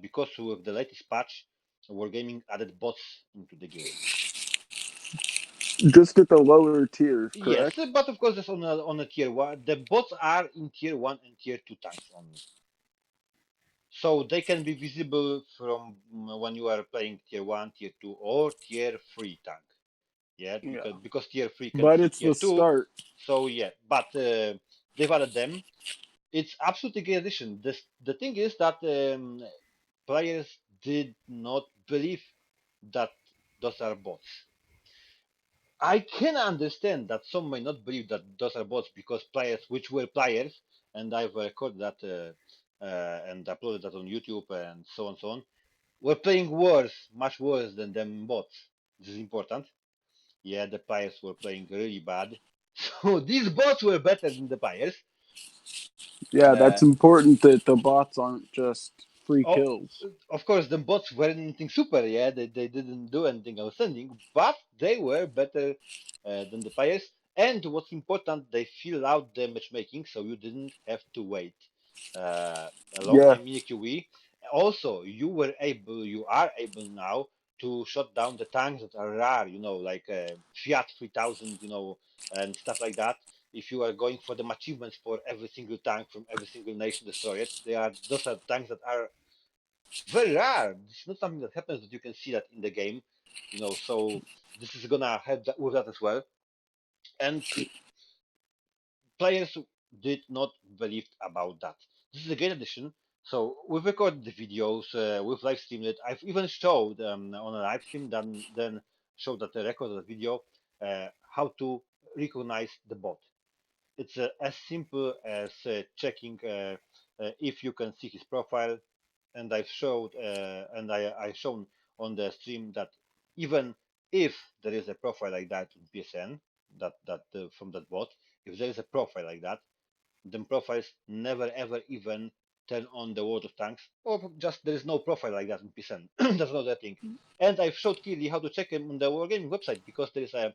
because with the latest patch, Wargaming added bots into the game. Just at the lower tiers, Yes, correct? but of course, that's on a tier one. The bots are in tier one and tier two tanks only, so they can be visible from when you are playing tier one, tier two, or tier three tank. Yeah, Yeah, because tier three can but see it's tier the two. start. So yeah, but they've added them. It's absolutely great addition. The thing is that players did not believe that those are bots. I can understand that some may not believe that those are bots, because players, which were players, and I've recorded that and uploaded that on YouTube and so on, so on, were playing worse, much worse than them bots. This is important. Yeah, the players were playing really bad. So these bots were better than the players. Yeah, Uh, that's important that the bots aren't just free Oh, kills. of course, the bots weren't anything super. Yeah, they didn't do anything outstanding, but they were better than the players. And what's important, they fill out the matchmaking, so you didn't have to wait a long Yeah, time in a QE. Also, you are able now to shut down the tanks that are rare, like Fiat 3000, and stuff like that. If you are going for the achievements for every single tank from every single nation destroyed, those are tanks that are very rare. It's not something that happens that you can see that in the game, So this is gonna help with that as well. And players did not believe about that. This is a great addition. So we've recorded the videos, we've live streamed it. I've even showed on a live stream, then showed that the record of the video how to recognize the bot. It's as simple as checking if you can see his profile, and I shown on the stream that even if there is a profile like that in PSN, that from that bot, if there is a profile like that, then profiles never ever even turn on the world of tanks, or just there is no profile like that in PSN. That's not that thing. And I've showed clearly how to check him on the Wargaming website, because there is a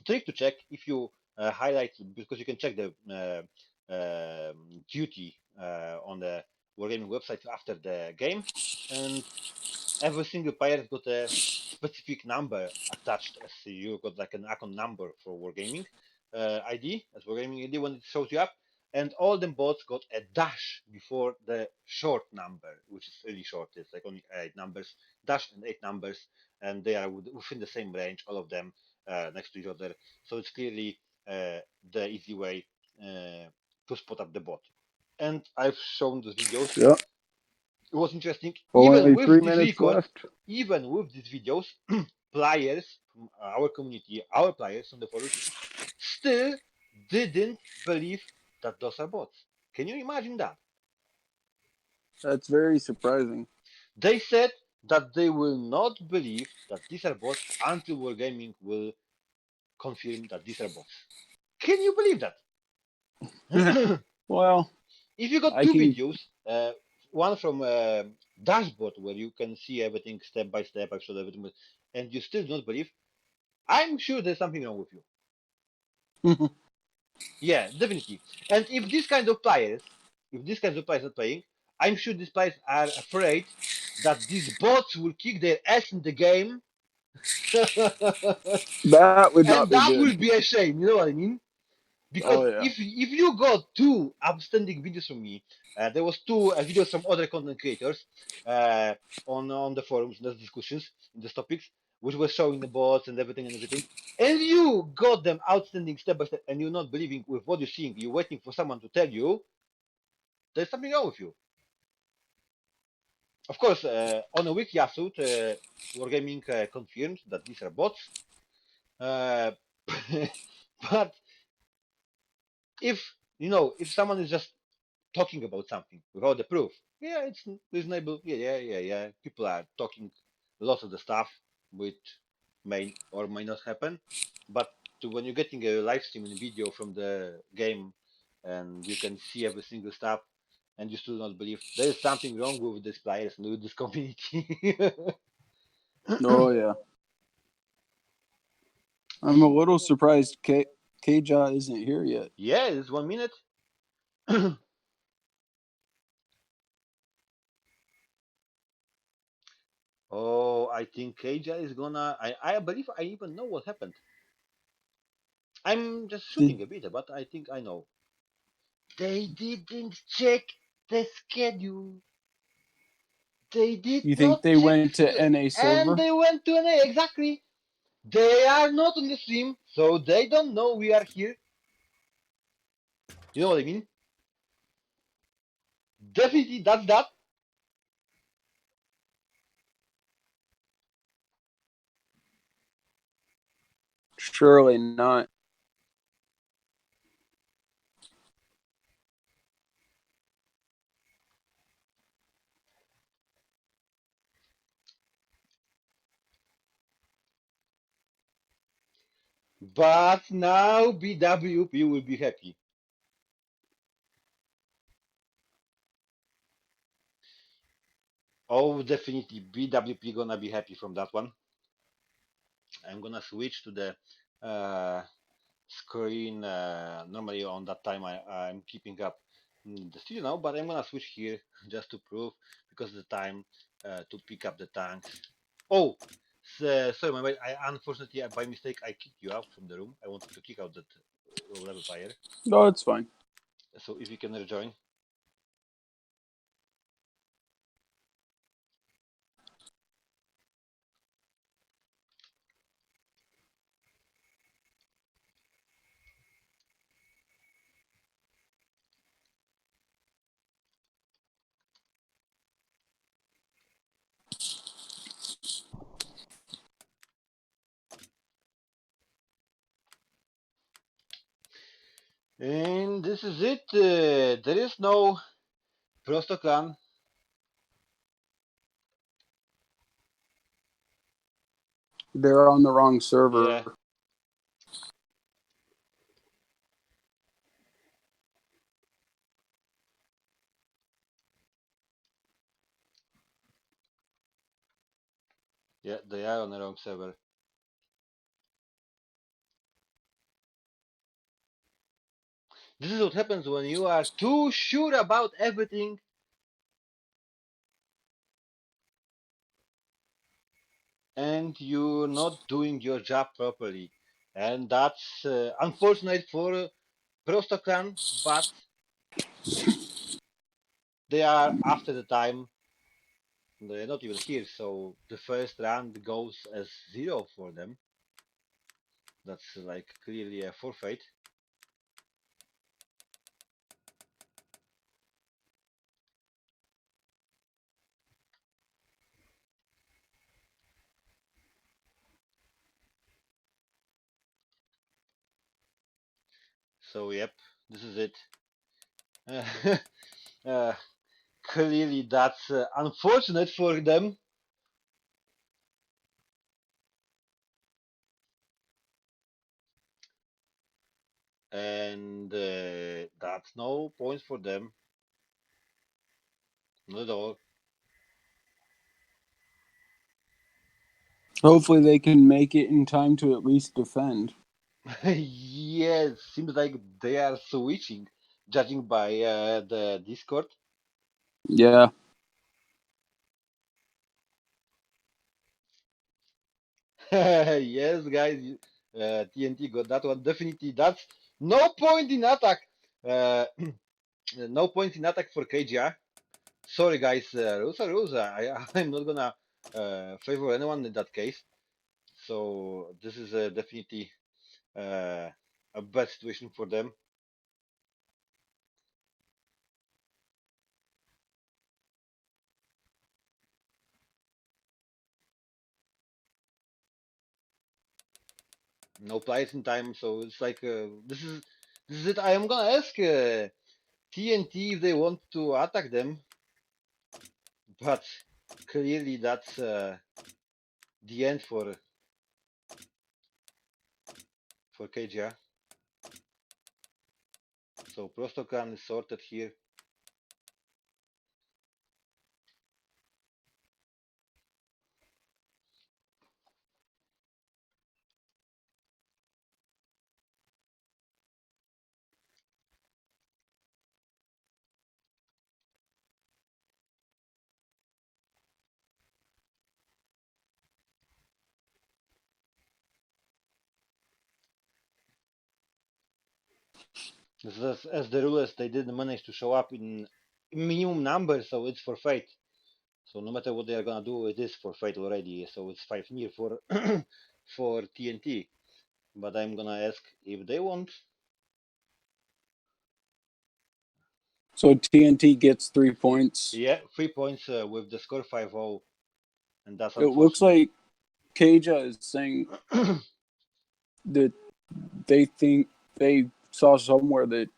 trick to check if you highlight, because you can check the duty on the Wargaming website after the game, and every single player has got a specific number attached, as you got like an account number for Wargaming ID, as Wargaming ID when it shows you up, and all the bots got a dash before the short number, which is really short. It's like only 8 numbers, dash and 8 numbers, and they are within the same range, all of them next to each other. So it's clearly the easy way to spot up the bot. And I've shown those videos. Yep. It was interesting. Even Only with three this minutes record, left. even with these videos, players from our community, our players on the forums, still didn't believe that those are bots. Can you imagine that? That's very surprising. They said that they will not believe that these are bots until Wargaming will confirm that these are bots. Can you believe that? Well, If you got I two can. videos, one from dashboard where you can see everything step by step, I've showed everything, and you still don't believe, I'm sure there's something wrong with you. Yeah, definitely. And if these kinds of players are playing, I'm sure these players are afraid that these bots will kick their ass in the game, That would and not be that good. will be a shame. You know what I mean? Because Oh yeah. if you got two outstanding videos from me, there was two videos from other content creators uh, on the forums, in the discussions, in the topics, which were showing the bots and everything, and you got them outstanding step by step, and you're not believing with what you're seeing, you're waiting for someone to tell you there's something wrong with you. Of course, on a week Yasut, Wargaming confirmed that these are bots, uh, but if someone is just talking about something without the proof, yeah, it's reasonable. Yeah. People are talking lots of the stuff which may or may not happen. But when you're getting a live stream and video from the game, and you can see every single stuff, and you still not believe, there is something wrong with these players and with this community. Oh yeah. I'm a little surprised Kja isn't here yet. Yeah, it's 1 minute. Oh, I think KJ is gonna. I believe I even know what happened. I'm just Did shooting a bit, but I think I know. They didn't check the schedule. They did you think not they check the went to schedule. NA And server? they went to an A, exactly. They are not on the stream, so they don't know we are here. You know what I mean? Definitely, that's that. Surely not. But now BWP will be happy. Oh, definitely, BWP gonna be happy from that one. I'm gonna switch to the screen. Normally on that time I'm keeping up the studio now, but I'm gonna switch here just to prove, because the time to pick up the tanks. Oh, sorry, my bad. I unfortunately, by mistake, I kicked you out from the room. I wanted to kick out that low-level player. No, it's fine. So if you can rejoin. And this is it. There is no Prosto clan. They're on the wrong server. Yeah, yeah, they are on the wrong server. This is what happens when you are too sure about everything and you're not doing your job properly. And that's unfortunate for Prosto clan, but they are after the time. They're not even here, so the first round goes as zero for them. That's like clearly a forfeit. So yep, this is it. uh, Clearly, that's unfortunate for them. And that's no points for them, not at all. Hopefully, they can make it in time to at least defend. Yes, seems like they are switching, judging by the Discord. Yeah. Yes, guys, TNT got that one. Definitely, that's no point in attack. Uh, no points in attack for KGR. Sorry, guys, rules are rules. I'm not gonna favor anyone in that case. So this is definitely uh, a bad situation for them. No players in time, so it's like this is it. I am gonna ask TNT if they want to attack them, but clearly that's the end for KGR. So Prostokan is sorted here. As the rulers, they didn't manage to show up in minimum number, so it's for fate. So no matter what they are gonna do, it is for fate already. So it's 5 near for for TNT. But I'm gonna ask if they want. So TNT gets 3 points. Yeah, 3 points with the score 5-0, and that's It looks unfortunate. like Kaja is saying that they think they saw somewhere that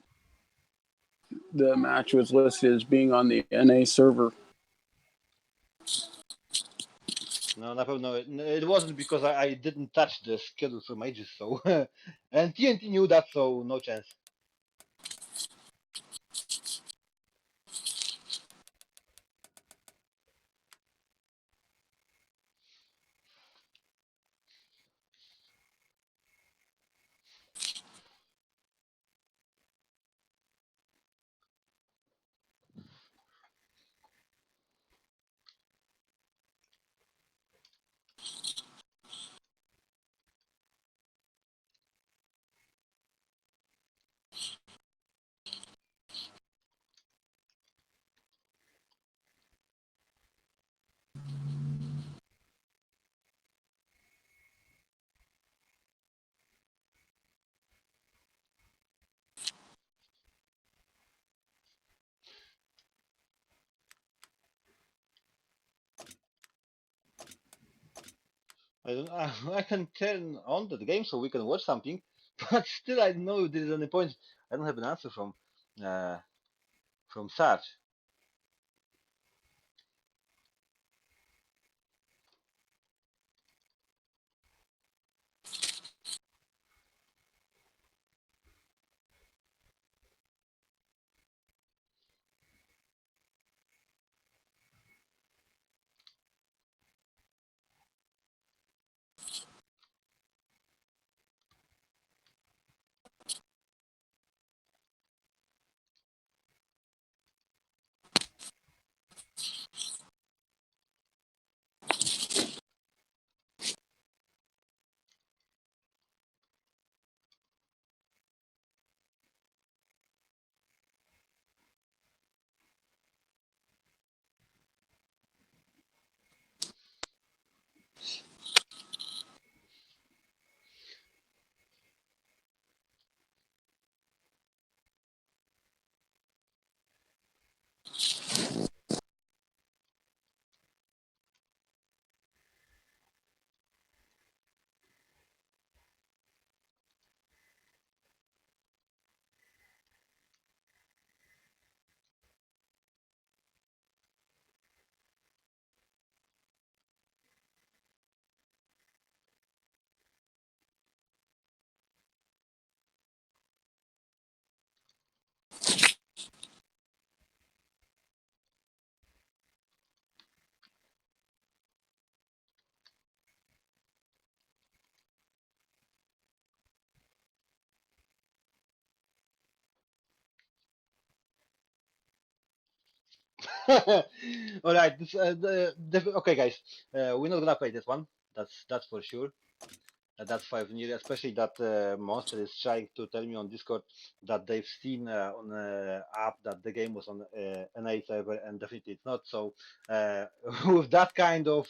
the match was listed as being on the NA server. No, no, it wasn't because I didn't touch the schedule from ages. So, and TNT knew that, so no chance. I don't. I can turn on the game so we can watch something, but still I don't know if there is any point. I don't have an answer uh, from Sarge. All right. Okay, guys. We're not gonna play this one. That's for sure. That's 5 years, especially that Monster is trying to tell me on Discord that they've seen on app that the game was on NA server, and definitely it's not. So with that kind of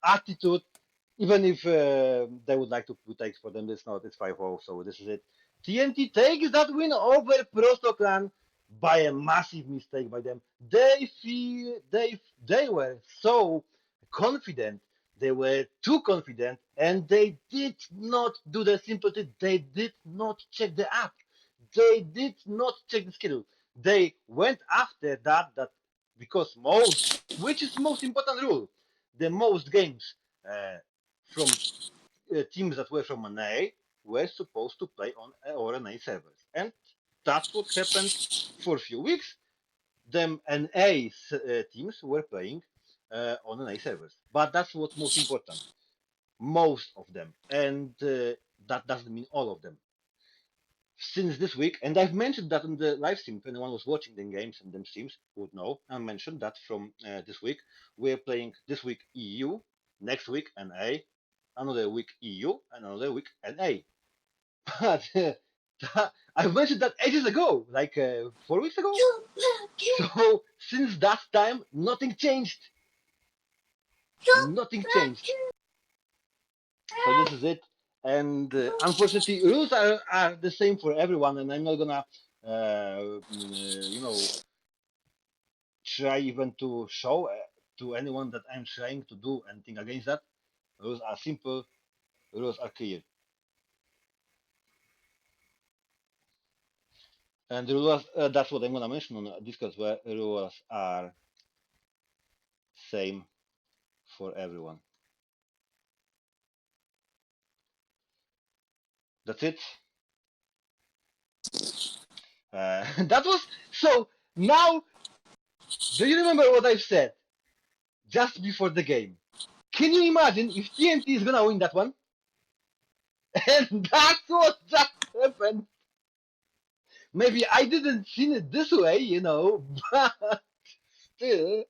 attitude, even if they would like to put X for them, it's not. It's 5-0. So this is it. TNT takes that win over Prosto Clan by a massive mistake by them. They were so confident, they were too confident, and they did not do the simple thing. They did not check the app. They did not check the schedule. They went after that because which is most important rule, the most games uh, from teams that were from NA were supposed to play on RNA servers, and that's what happened for a few weeks. Them NA teams were playing on NA servers, but that's what's most important, most of them, and that doesn't mean all of them. Since this week, and I've mentioned that in the live stream, if anyone was watching the games and them streams would know, I mentioned that from this week, we're playing this week EU, next week NA, another week EU, and another week NA. But I've mentioned that ages ago, like 4 weeks ago. So since that time, nothing changed. Nothing changed. So this is it. And unfortunately, rules are the same for everyone, and I'm not gonna, you know, try even to show to anyone that I'm trying to do anything against that. Rules are simple. Rules are clear, and the rules. That's what I'm gonna mention on Discord, where rules are same for everyone. That's it. That was so. Now, do you remember what I've said just before the game? Can you imagine if TNT is gonna win that one? And that's what just happened. Maybe I didn't see it this way, but still,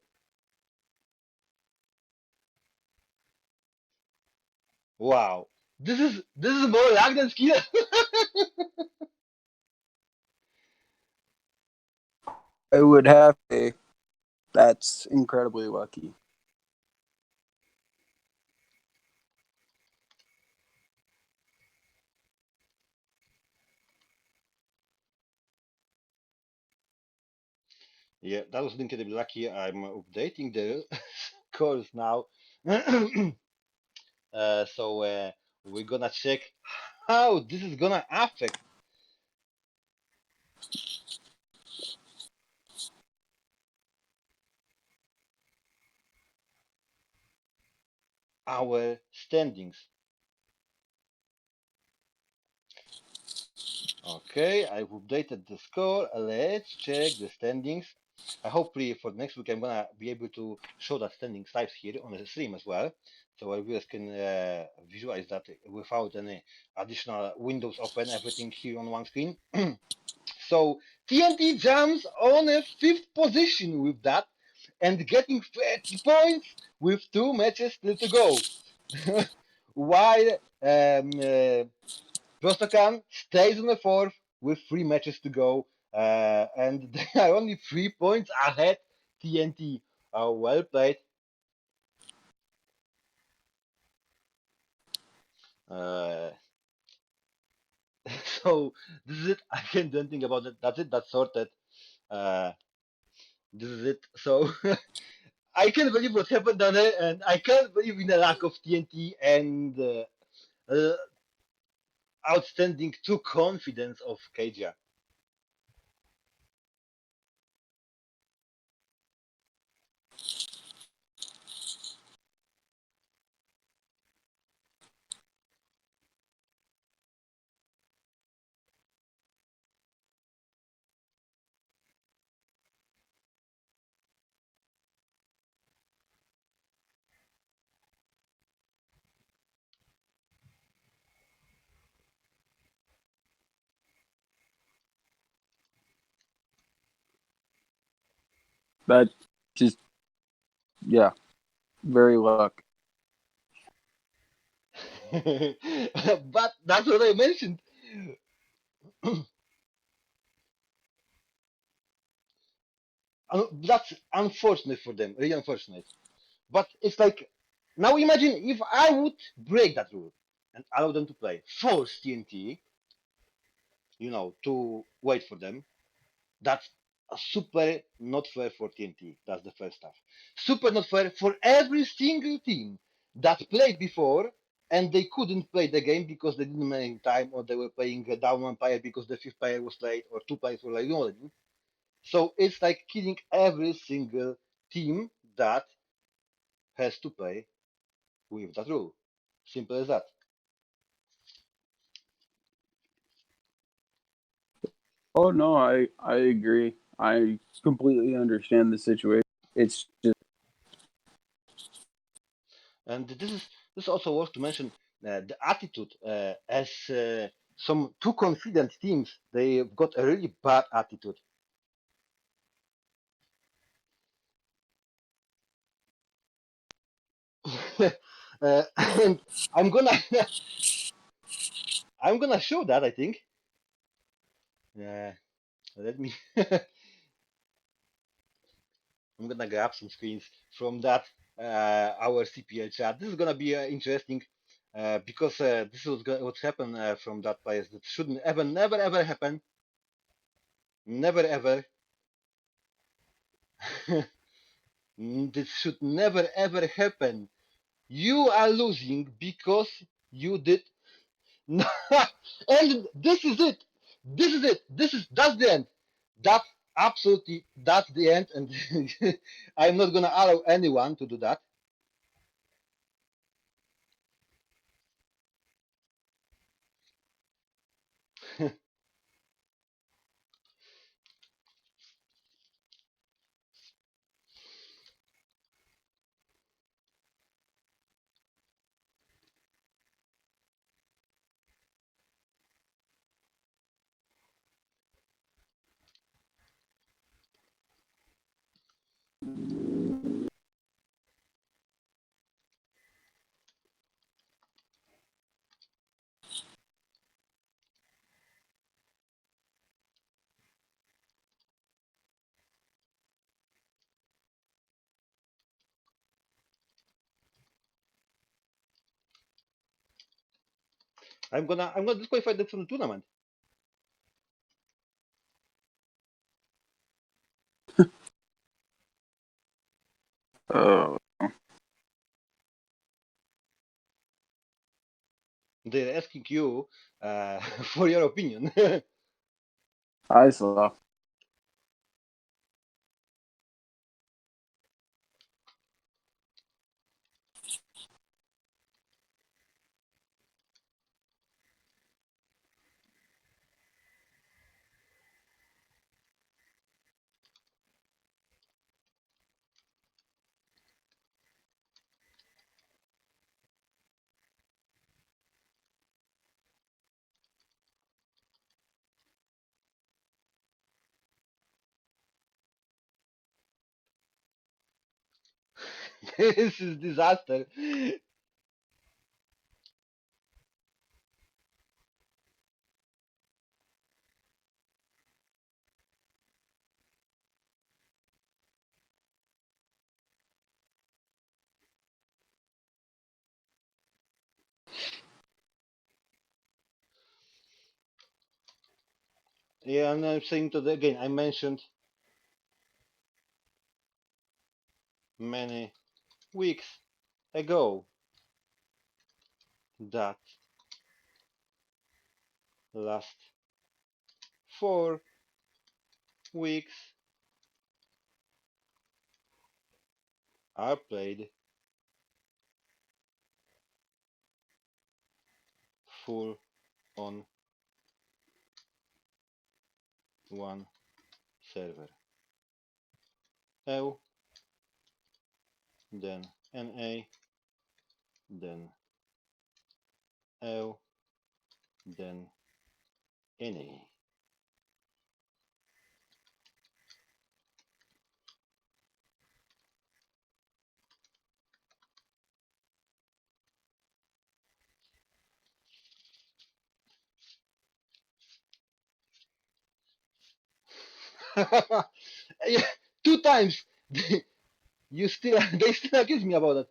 wow. This is more luck than skill. I would have to say that's incredibly lucky. Yeah, that was incredibly lucky. I'm updating the scores now. So we're gonna check how this is gonna affect our standings. Okay, I've updated the score. Let's check the standings. Hopefully for next week I'm gonna be able to show that standings live here on the stream as well, so our viewers can visualize that without any additional windows open. Everything here on one screen. So TNT jumps on a fifth position with that, and getting 30 points with two matches still to go. While Rostokan stays on the fourth with three matches to go, and they are only 3 points ahead. TNT. Well played. Uh, so this is it. I can't do anything about it. That's it. That's sorted. Uh, this is it. So I can't believe what happened down there, and I can't believe in the lack of TNT and uh, outstanding two confidence of Kaja. That just, yeah, very luck. But that's what I mentioned. That's unfortunate for them, really unfortunate. But it's like, now imagine if I would break that rule and allow them to play, force TNT, to wait for them. That's super not fair for TNT. That's the first stuff. Super not fair for every single team that played before and they couldn't play the game because they didn't make time, or they were playing a down one player because the fifth player was late, or two players were late. You know what I mean? So it's like killing every single team that has to play with that rule. Simple as that. Oh no, I agree. I completely understand the situation. It's just And this is also worth to mention the attitude, as some too confident teams, they've got a really bad attitude. And I'm gonna I'm gonna show that, I think. Uh, Let me. I'm gonna grab some screens from that our CPL chat. This is gonna be interesting, because this is what's happened from that place that shouldn't ever, never, ever happen. Never ever. This should never ever happen. You are losing because you did. And this is it. This is it. That's the end. That's absolutely that's the end. And I'm not gonna allow anyone to do that. I'm gonna disqualify them from the tournament. uh They're asking you for your opinion. I saw. This is disaster. Yeah, and I'm saying to the again. I mentioned many weeks ago that last 4 weeks are played full on one server. EU, then NA, then EU, then NA. Yeah, 2 times. You still they still accuse me about that.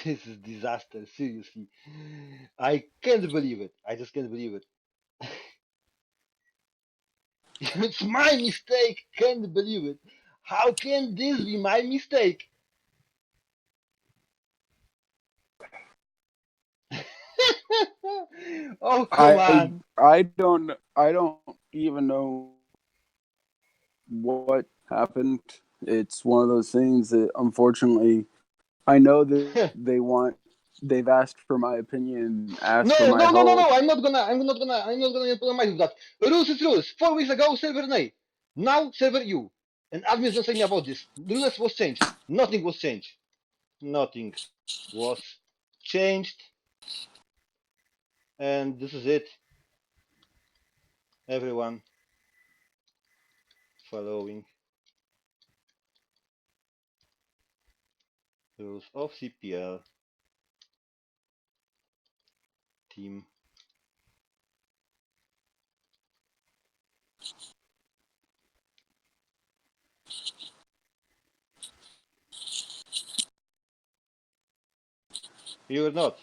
This is disaster. Seriously, I can't believe it. I just can't believe it. It's my mistake. Can't believe it. How can this be my mistake? Oh, come on. I don't even know what happened. It's one of those things that unfortunately I know that they've asked for my opinion, asked No, for my no, no, no, no. help. I'm not gonna compromise with that. Rules is rules. 4 weeks ago, server nay. Now, server you. And admins don't say me about this. The rules was changed. Nothing was changed. Nothing was changed. And this is it. Everyone following rules of CPL team. You're not.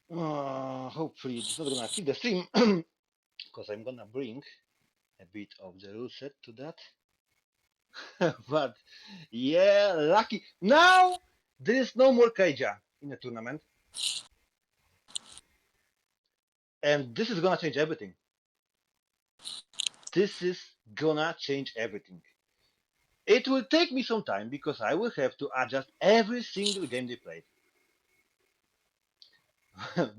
Hopefully, it's not gonna kill the stream because I'm gonna bring a bit of the rule set to that. But yeah, lucky. Now there is no more Kaija in the tournament, and this is gonna change everything. This is gonna change everything. It will take me some time because I will have to adjust every single game they played.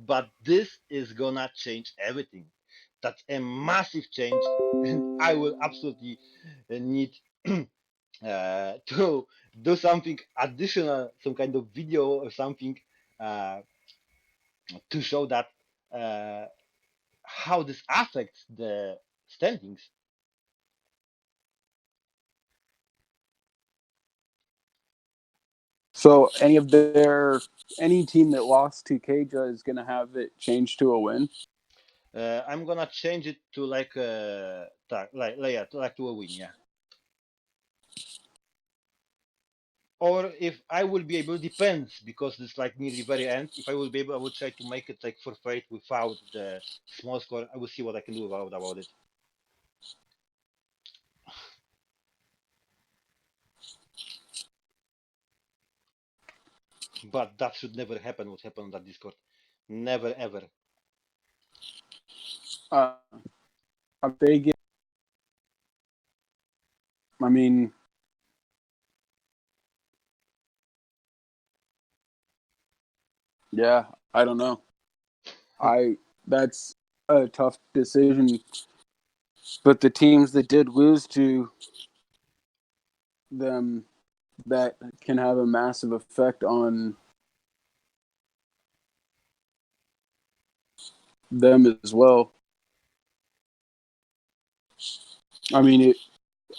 But this is gonna change everything. That's a massive change, and I will absolutely need to do something additional, some kind of video or something uh, to show that uh, how this affects the standings. So any team that lost to Keja is going to have it changed to a win. I'm gonna change it to yeah, to a win, yeah. Or if I will be able, depends because it's like near the very end. If I will be able, I will try to make it like for fate without the small score. I will see what I can do about it. But that should never happen. What happened on that Discord? Never ever. Uh, they get, I mean, yeah, I don't know. I That's a tough decision, but the teams that did lose to them, that can have a massive effect on them as well. I mean,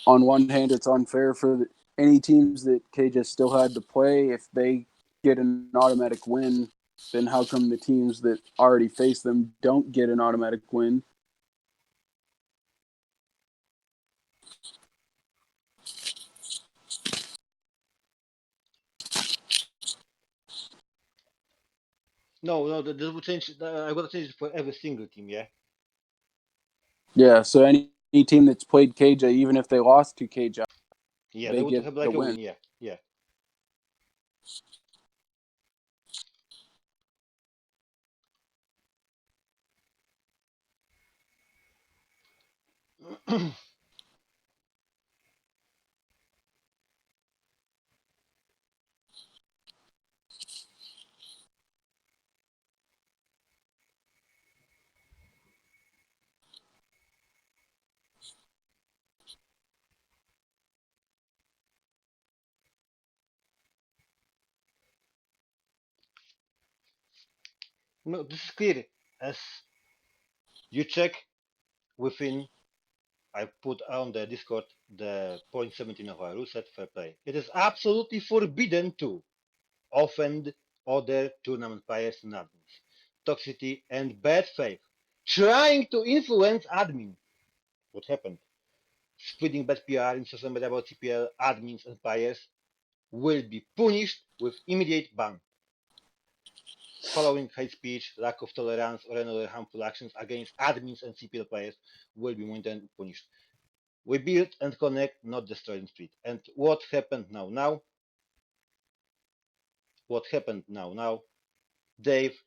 on one hand, it's unfair for any teams that KJ still had to play. If they get an automatic win, then how come the teams that already face them don't get an automatic win? No, no, this will change. I gotta change it for every single team. Yeah. Yeah, so any team that's played KJ, even if they lost to KJ, Yeah, they they would get have a like a win. win. Yeah, yeah. No, this is clear. As you check within, I put on the Discord the point 17 of our rule set fair play. It is absolutely forbidden to offend other tournament players and admins, toxicity and bad faith, trying to influence admin. What happened? Spreading bad PR in social media about CPL admins and players will be punished with immediate ban. Following hate speech, lack of tolerance, or any other harmful actions against admins and CPL players will be monitored and punished. We build and connect, not destroy and split. And what happened now? Now what happened now? Now they've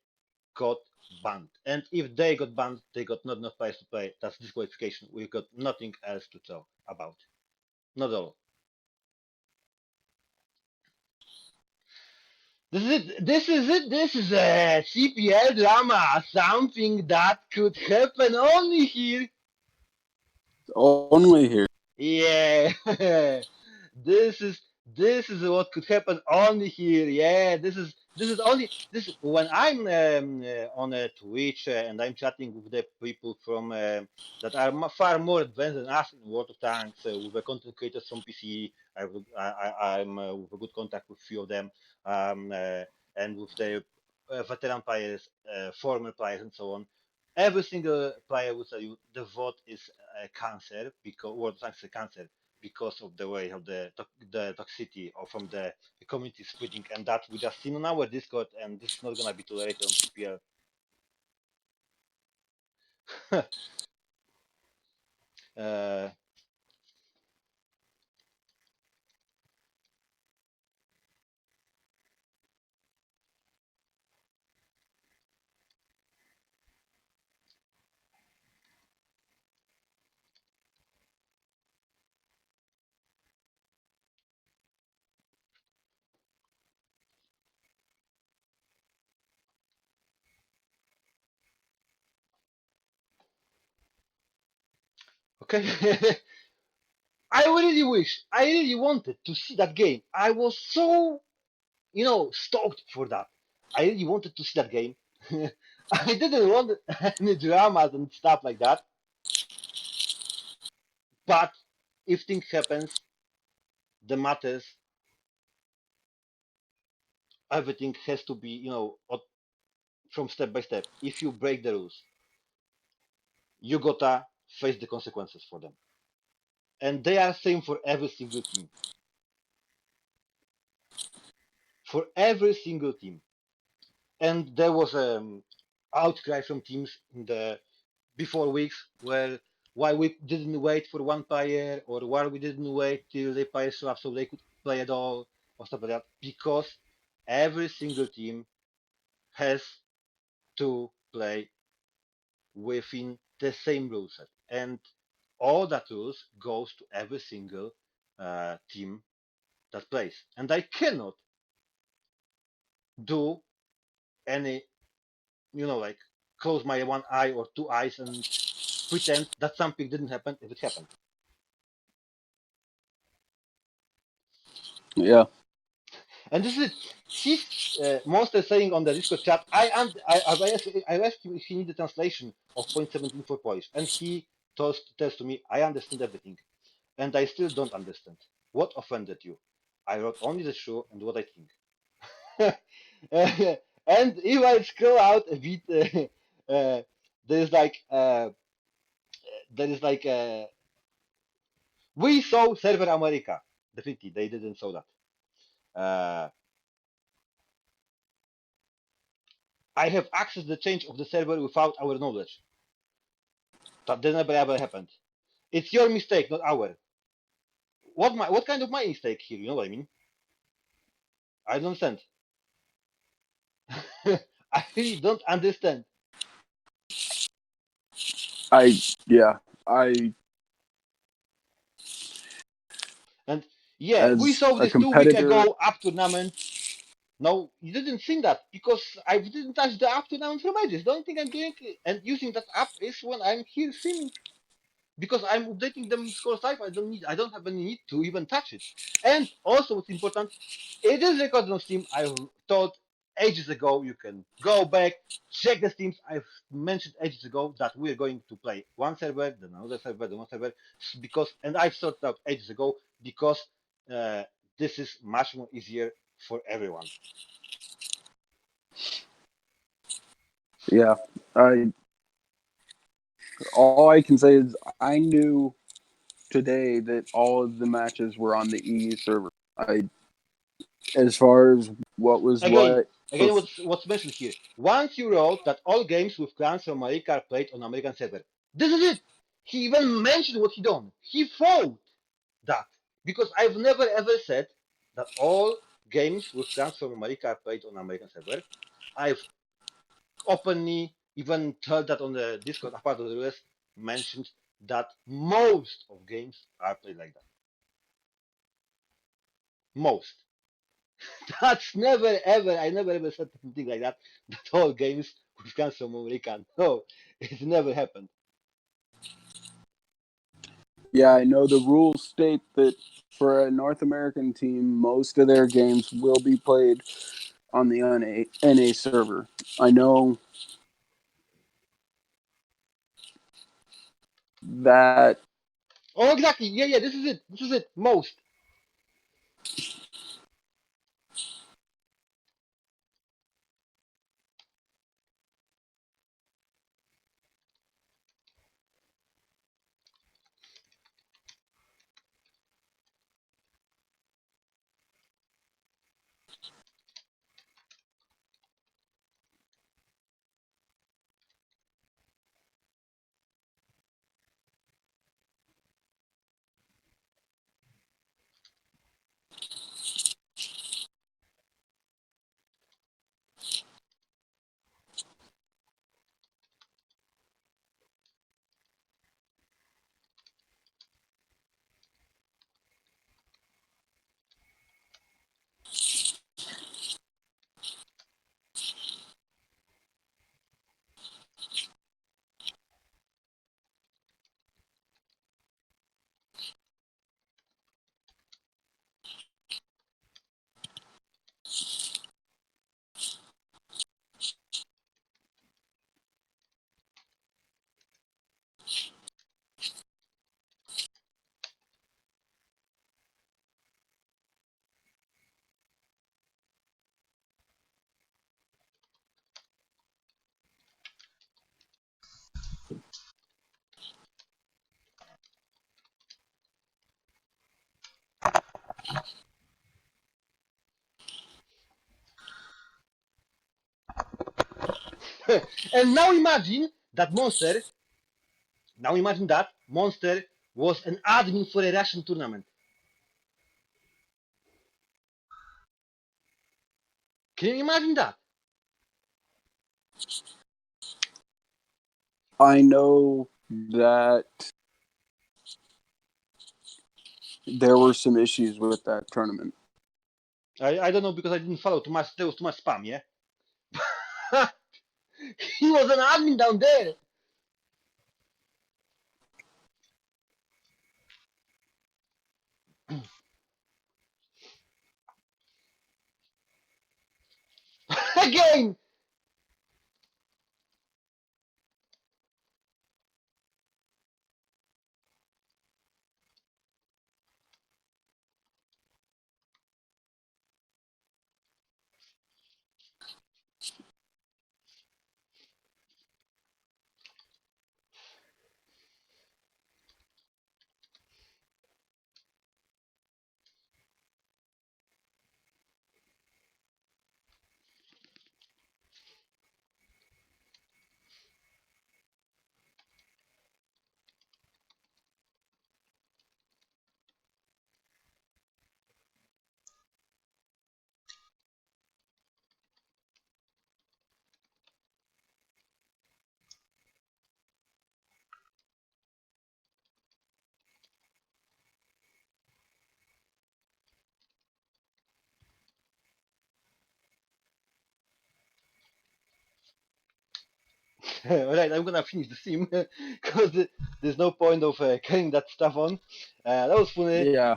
got banned. And if they got banned, they got not enough players to play. That's disqualification. We've got nothing else to talk about. Not at all. This is it. This is it. This is a CPL drama. Something that could happen only here. Only here. Yeah. this is what could happen only here. Yeah. This is only this when I'm on Twitch and I'm chatting with the people from that are far more advanced than us in World of Tanks, with the content creators from PC. I'm with a good contact with a few of them, um, uh, and with the veteran players, former players, and so on. Every single player will tell you the vote is a cancer because World of Tanks is a cancer because of the way of the toxicity or from the community splitting, and that we just seen on our Discord, and this is not gonna be tolerated on CPL. uh, okay. I really wanted to see that game. I was so, stoked for that. I really wanted to see that game. I didn't want any dramas and stuff like that. But if things happens, the matters, everything has to be, from step by step. If you break the rules, you gotta face the consequences for them. And they are same for every single team. For every single team. And there was outcry from teams in the before weeks where why we didn't wait for one player or why we didn't wait till the players show up so they could play at all or stuff like that. Because every single team has to play within the same rule set. And all that rules goes to every single team that plays. And I cannot do any, like close my one eye or two eyes and pretend that something didn't happen if it happened. Yeah. And this is it. He's Monster saying on the Discord chat. I asked him if he needed translation of point 17 for Polish, and he tells to me, "I understand everything, and I still don't understand. What offended you? I wrote only the show and what I think." And if I scroll out a bit, there's like there is like we saw server America. Definitely, they didn't saw that. Uh, I have accessed the change of the server without our knowledge. That never ever happened. It's your mistake, not our. What kind of my mistake here? You know what I mean? I don't understand. I really don't understand. Yeah. I And yeah, we as saw a this 2 week competitor. ago up tournament. No, you didn't see that because I didn't touch the app tournament from ages. The only thing I'm doing and using that app is when I'm here streaming because I'm updating them score type. I don't have any need to even touch it. And also, what's important, it is recorded on Steam. I told ages ago you can go back, check the Steams. I've mentioned ages ago that we're going to play one server, then another server, then one server, because and I've sorted out ages ago because uh, this is much more easier for everyone. Yeah. I All I can say is I knew today that all of the matches were on the EU server. I As far as what was Again, what for. again, what's mentioned here? Once you wrote that all games with clans from America are played on American server. This is it. He even mentioned what he done. He fought that because I've never ever said that all games with clans from America are played on American server. I've openly even told that on the Discord, apart of the US, mentioned that most of games are played like that. Most. That's never ever. I never ever said something like that. That all games with clans from America. No, it never happened. Yeah, I know the rules state that for a North American team, most of their games will be played on the NA server. I know that. Oh, exactly. Yeah, yeah. This is it. This is it. Most. And now imagine that Monster. Now imagine that Monster was an admin for a Russian tournament. Can you imagine that? I know that there were some issues with that tournament. I don't know because I didn't follow too much. There was too much spam. Yeah. He was an admin down there. Again. All right, I'm gonna finish the sim because there's no point of carrying that stuff on. That was funny. Yeah,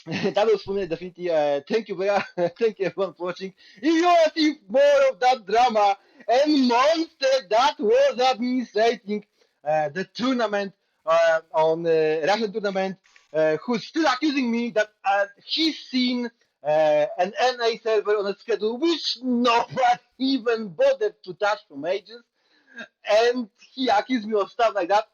That was funny, definitely. Thank you, Vera. Thank you, everyone, for watching. If you want to see more of that drama and monster that was administrating the tournament on Russian tournament, who's still accusing me that he's seen an NA server on a schedule which nobody even bothered to touch from ages, and he accused me of stuff like that.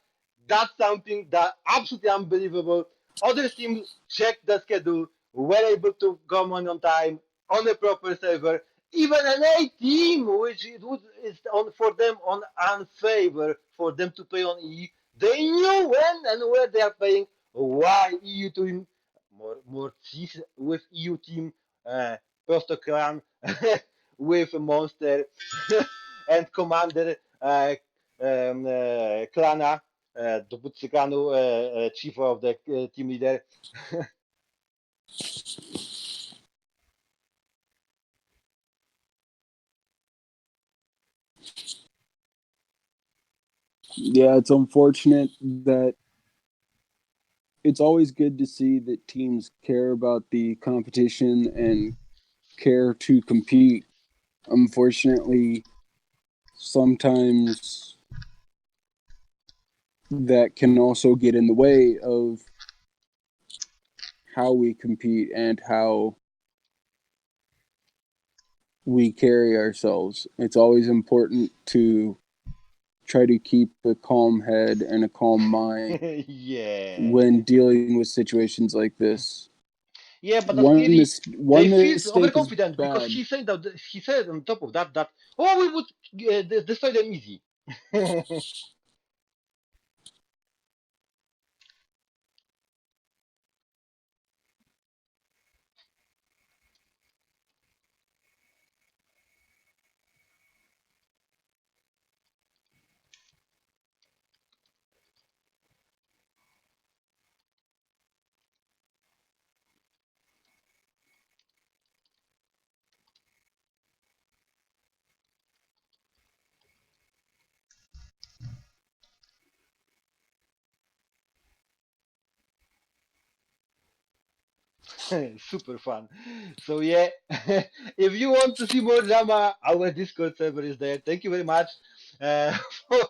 That's something that absolutely unbelievable. Other teams checked the schedule, were able to come on time on a proper server. Even an A team, which it would, is on for them on unfavor for them to play on E. They knew when and where they are playing. Why EU team more cheese with EU team Prosto clan with a monster and commander clana, dowódcy klanu, chief of the team leader. Yeah, it's unfortunate that it's always good to see that teams care about the competition and care to compete. Unfortunately, sometimes that can also get in the way of how we compete and how we carry ourselves. It's always important to try to keep a calm head and a calm mind Yeah. when dealing with situations like this. Yeah, but that's One clearly they one feel mistake is overconfident because bad. he said on top of that that oh we would destroy them easy. Super fun. So yeah, if you want to see more drama, our Discord server is there. Thank you very much. Uh,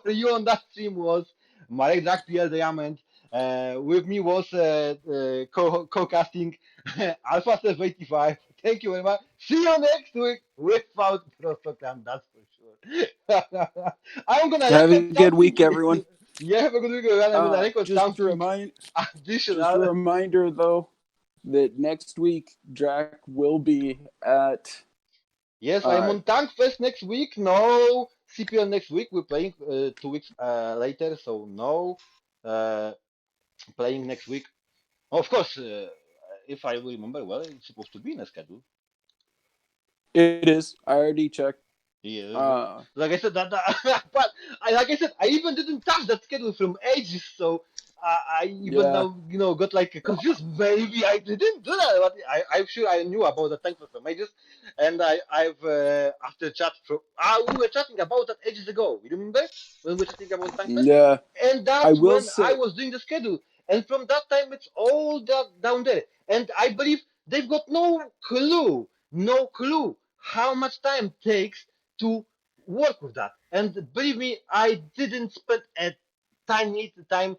for you on that stream was Marek Drag PL Diamond. With me was co-casting Alpha Self 85. Thank you very much. See you next week without Prostogram, that's for sure. I'm gonna Have a record good week, something. everyone. Yeah, have a good week, everyone. I'm gonna record Just a something remind, just a additional. reminder though that next week Jack will be at Yes, I'm uh on Tank Fest next week. No CPL next week. We're playing 2 weeks later, so no uh, playing next week. Of course, if I remember well, it's supposed to be in a schedule. it is. I already checked. Yeah, Uh like I said, but like I said, I even didn't touch that schedule from ages. So I even yeah. now, got like confused. Maybe I didn't do that, but I'm sure I knew about the tank from ages. And I've after chat from we were chatting about that ages ago. You remember when we were chatting about tank fest? Yeah. And I that's will when I say was doing the schedule. And from that time, it's all that down there. And I believe they've got no clue how much time takes to work with that. And believe me, I didn't spend a tiny time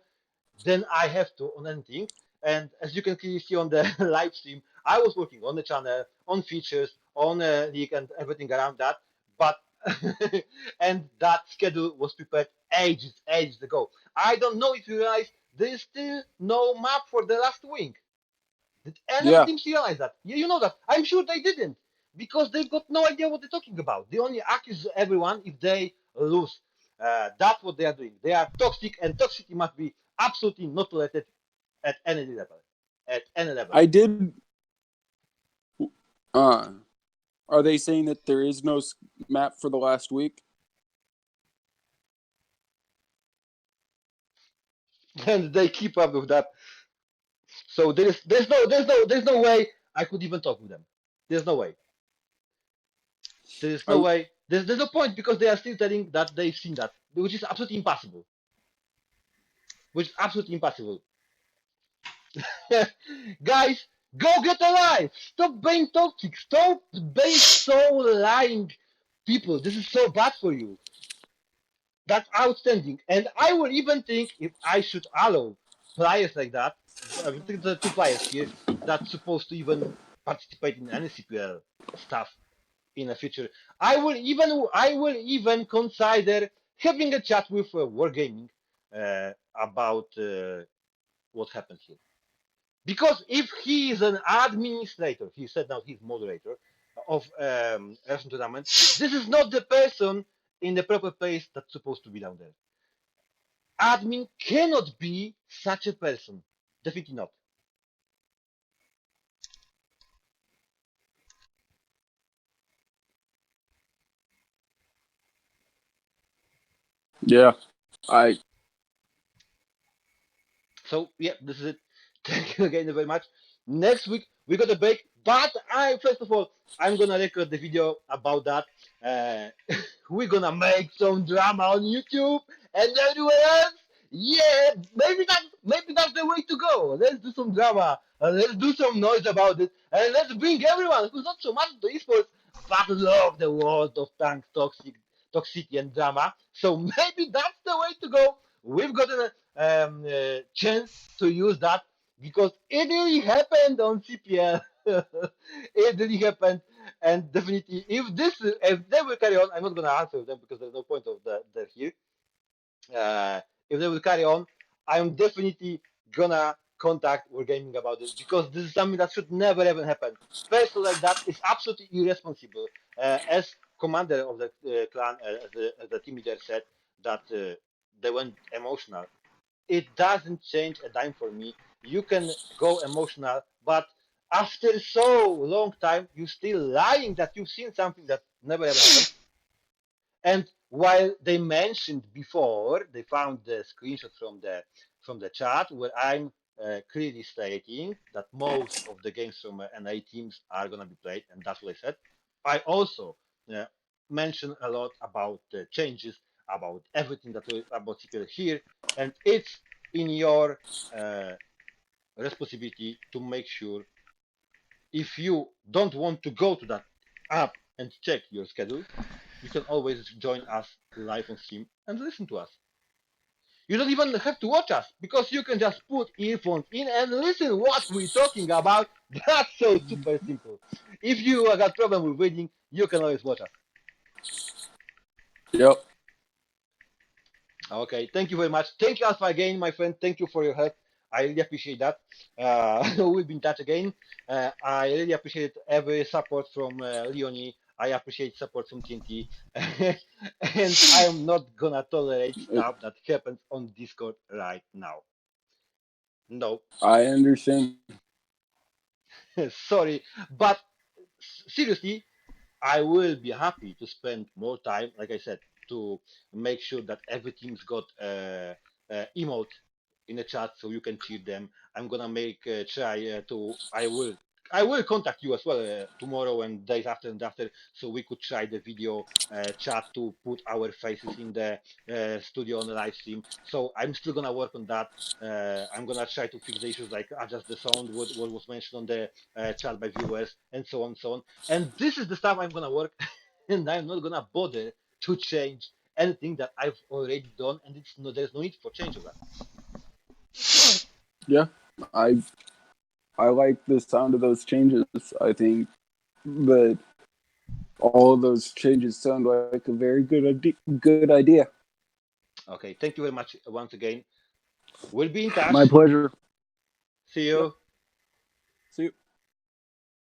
than I have to on anything. And as you can clearly see on the live stream, I was working on the channel, on features, on league and everything around that. But and that schedule was prepared ages ago. I don't know if you realize there is still no map for the last wing. Did any of the yeah. teams realize that? Yeah, you know that. I'm sure they didn't because they've got no idea what they're talking about. They only accuse everyone if they lose. That's what they are doing. They are toxic, and toxicity must be absolutely not tolerated at any level. At any level. I did uh are they saying that there is no map for the last week? And they keep up with that. So there's no way I could even talk with them. There's no way. There's no I way. There's no point because they are still telling that they've seen that, which is absolutely impossible. Which is absolutely impossible. Guys, go get a life. Stop being toxic. Stop being so lying people. This is so bad for you. That's outstanding. And I will even think if I should allow players like that, the two players here that's supposed to even participate in any CPL stuff in the future. I will even consider having a chat with Wargaming about what happened here. Because if he is an administrator, he said now he's moderator of Russian tournament, this is not the person in the proper place that's supposed to be down there. Admin cannot be such a person. Definitely not. Yeah, I So yeah, this is it. Thank you again very much. Next week we got a break, but I first of all I'm gonna record the video about that. We're gonna make some drama on YouTube and everywhere else. Yeah, maybe that's the way to go. Let's do some drama. Let's do some noise about it, and let's bring everyone who's not so much into esports but love the world of tanks, toxicity, and drama. So maybe that's the way to go. We've got a chance to use that because it really happened on CPL. It really happened, and definitely, if they will carry on, I'm not gonna answer them because there's no point of that here. If they will carry on, I'm definitely gonna contact Wargaming about it because this is something that should never ever happen. Person like that is absolutely irresponsible. As commander of the clan, as the team leader said, that they went emotional. It doesn't change a dime for me. You can go emotional, but after so long time, you still lying that you've seen something that never ever happened. And while they mentioned before, they found the screenshot from the chat where I'm clearly stating that most of the games from NA teams are gonna be played, and that's what I said. I also uh, mentioned a lot about the changes, about everything that about CPL here, and it's in your uh, responsibility to make sure if you don't want to go to that app and check your schedule, you can always join us live on stream and listen to us. You don't even have to watch us because you can just put earphones in and listen what we're talking about. That's so super simple. If you got problem with reading, you can always watch us. yep. Okay, thank you very much. Thank you, Alpha, again, my friend. Thank you for your help. I really appreciate that. We'll be in touch again. I really appreciate every support from Leonie. I appreciate support from TNT. And I am not gonna tolerate stuff that happens on Discord right now. No, I understand. sorry. But seriously, I will be happy to spend more time, like I said, to make sure that every team's got emote in the chat so you can cheer them. I'm gonna make try to. I will contact you as well tomorrow and days after and after, so we could try the video chat to put our faces in the studio on the live stream. So I'm still gonna work on that. I'm gonna try to fix the issues like adjust the sound, what was mentioned on the chat by viewers, and so on, so on. And this is the stuff I'm gonna work, and I'm not gonna bother to change anything that I've already done, and there's no need for change of that. Yeah, I I like the sound of those changes. I think that all of those changes sound like a very good idea. Okay, thank you very much once again. We'll be in touch. My pleasure. See Yep. you.